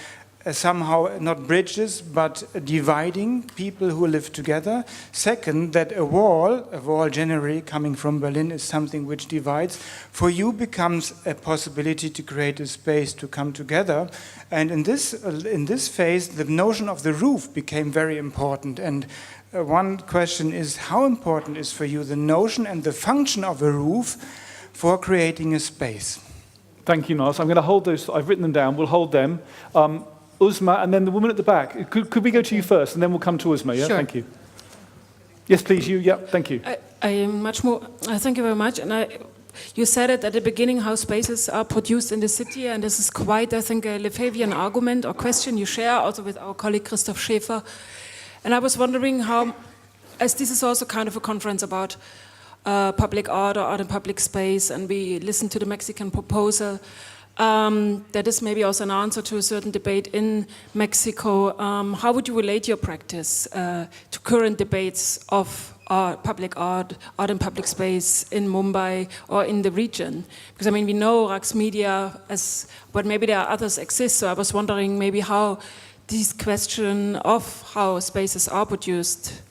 somehow not bridges, but dividing people who live together. Second, that a wall generally coming from Berlin is something which divides. For you becomes a possibility to create a space to come together. And in this phase, the notion of the roof became very important. And one question is, how important is for you the notion and the function of a roof for creating a space? Thank you, Nils. I'm going to hold those. I've written them down. We'll hold them. Uzma, and then the woman at the back. Could we go to you first, and then we'll come to Uzma, yeah? Sure. Thank you. Yes, please, you. Yeah, thank you. I am much more... thank you very much. And you said it at the beginning, how spaces are produced in the city, and this is quite, I think, a Lefebvrean argument or question you share also with our colleague Christoph Schäfer. And I was wondering how, as this is also kind of a conference about public art or art in public space, and we listened to the Mexican proposal, That is maybe also an answer to a certain debate in Mexico. How would you relate your practice to current debates of public art and public space in Mumbai or in the region? Because I mean, we know Rax Media, but maybe there are others exist. So I was wondering maybe how this question of how spaces are produced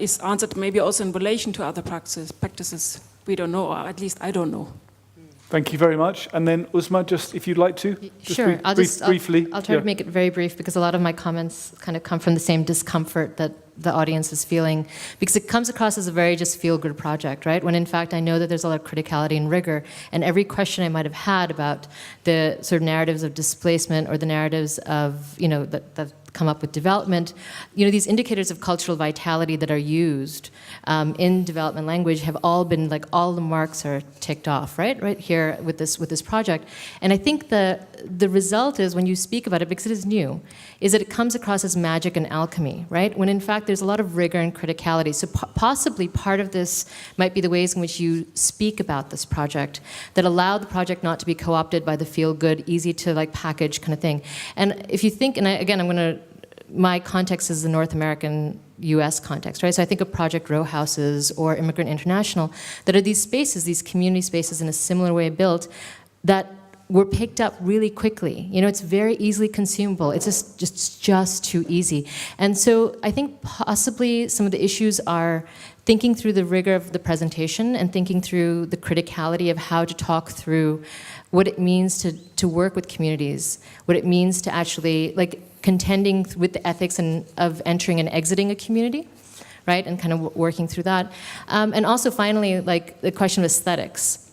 is answered, maybe also in relation to other practices we don't know, or at least I don't know. Thank you very much. And then Uzma, just if you'd like to. Sure, Briefly. I'll try to make it very brief because a lot of my comments kind of come from the same discomfort that the audience is feeling, because it comes across as a very just feel-good project, right? When in fact I know that there's a lot of criticality and rigor, and every question I might have had about the sort of narratives of displacement or the narratives of, that come up with development, these indicators of cultural vitality that are used in development language have all been, like, all the marks are ticked off, right here with this project. And I think the result is, when you speak about it, because it is new, is that it comes across as magic and alchemy, right? When in fact there's a lot of rigor and criticality. So possibly part of this might be the ways in which you speak about this project that allow the project not to be co-opted by the feel-good, easy to like package kind of thing. And if you think, and again, my context is the North American US context, right? So I think of Project Row Houses or Immigrant International, that are these spaces, these community spaces in a similar way built, that were picked up really quickly. It's very easily consumable. It's just too easy. And so I think possibly some of the issues are thinking through the rigor of the presentation and thinking through the criticality of how to talk through what it means to work with communities, what it means to actually, like, contending with the ethics of entering and exiting a community, right, and kind of working through that. And also finally, like, the question of aesthetics.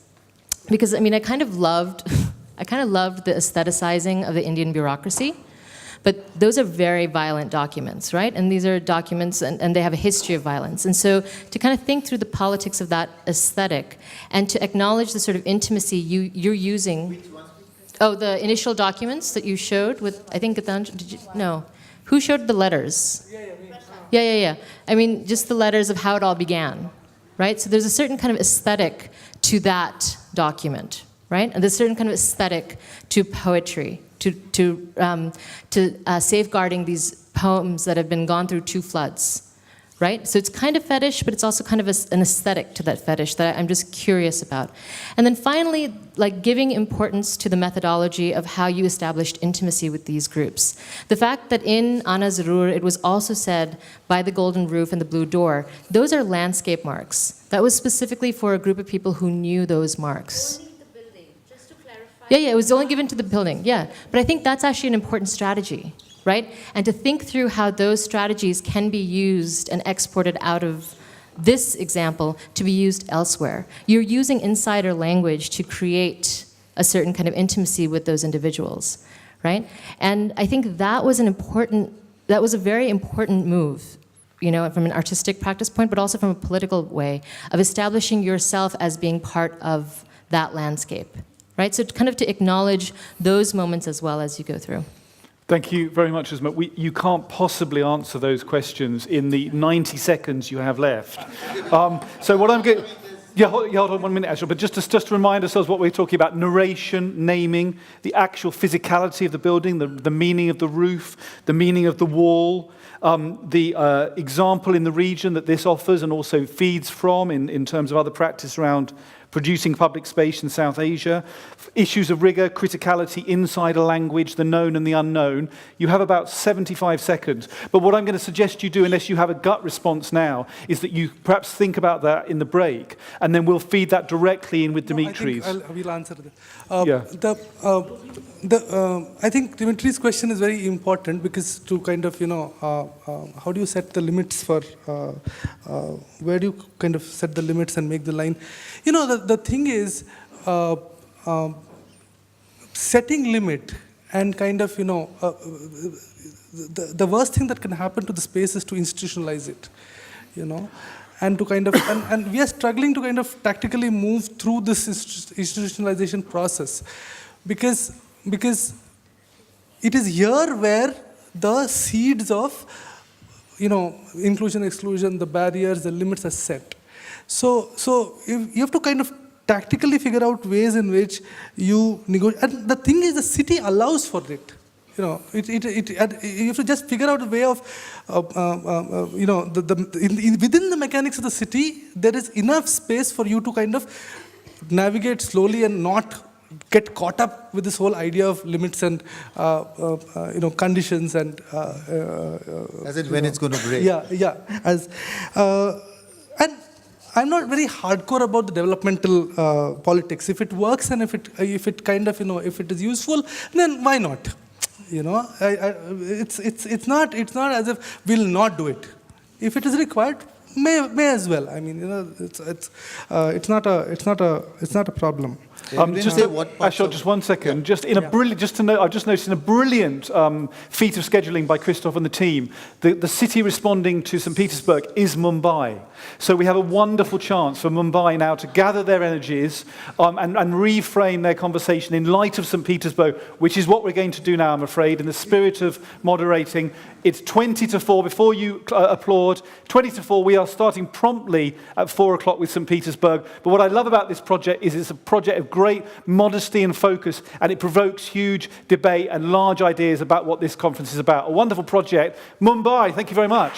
Because, I mean, I kind of loved the aestheticizing of the Indian bureaucracy, but those are very violent documents, right? And these are documents, and they have a history of violence. And so to kind of think through the politics of that aesthetic and to acknowledge the sort of intimacy you're using. Oh, the initial documents that you showed with, I think, Gitanjali, no. Who showed the letters? Yeah. I mean, just the letters of how it all began, right? So there's a certain kind of aesthetic to that document, right? And there's a certain kind of aesthetic to poetry, to safeguarding these poems that have been gone through 2 floods, right? So it's kind of fetish, but it's also kind of an aesthetic to that fetish that I'm just curious about. And then finally, like, giving importance to the methodology of how you established intimacy with these groups. The fact that in Ana Zarur, it was also said by the golden roof and the blue door, those are landscape marks. That was specifically for a group of people who knew those marks. Only the building, just to clarify. Yeah, it was only given to the building, yeah. But I think that's actually an important strategy, right? And to think through how those strategies can be used and exported out of this example to be used elsewhere. You're using insider language to create a certain kind of intimacy with those individuals, right? And I think that was a very important move, from an artistic practice point, but also from a political way of establishing yourself as being part of that landscape, right? So kind of to acknowledge those moments as well as you go through. Thank you very much, Uzma. You can't possibly answer those questions in the 90 seconds you have left. So what I'm going... Yeah, hold on 1 minute, Ashok, but just to remind ourselves what we're talking about: narration, naming, the actual physicality of the building, the meaning of the roof, the meaning of the wall, the example in the region that this offers and also feeds from in terms of other practice around producing public space in South Asia, issues of rigor, criticality, insider language, the known and the unknown. You have about 75 seconds. But what I'm going to suggest you do, unless you have a gut response now, is that you perhaps think about that in the break, and then we'll feed that directly in with Dimitri's. I think we'll answer that. I think Dimitri's question is very important, because to kind of, how do you set the limits for, where do you kind of set the limits and make the line? The thing is, setting limit and kind of, the worst thing that can happen to the space is to institutionalize it, and to kind of, and we are struggling to kind of tactically move through this institutionalization process, because it is here where the seeds of, inclusion, exclusion, the barriers, the limits are set. So you have to kind of tactically figure out ways in which you negotiate. And the thing is, the city allows for it. You know, you have to just figure out a way of, you know, within the mechanics of the city, there is enough space for you to kind of navigate slowly and not get caught up with this whole idea of limits and, you know, conditions and... as in when it's going to break. Yeah. And I'm not very hardcore about the developmental politics. If it works and if it kind of, you know, if it is useful, then why not? You know, it's not as if we'll not do it. If it is required, may as well. I mean, you know, it's not a problem. Ashok, just 1 second. Yeah. Just to note, I've just noticed in a brilliant feat of scheduling by Christoph and the team, the city responding to St. Petersburg is Mumbai. So we have a wonderful chance for Mumbai now to gather their energies and reframe their conversation in light of St. Petersburg, which is what we're going to do now, I'm afraid, in the spirit of moderating. It's 20 to 4. Before you applaud, 20 to 4, we are starting promptly at 4 o'clock with St. Petersburg. But what I love about this project is it's a project of great modesty and focus, and it provokes huge debate and large ideas about what this conference is about. A wonderful project. Mumbai, thank you very much.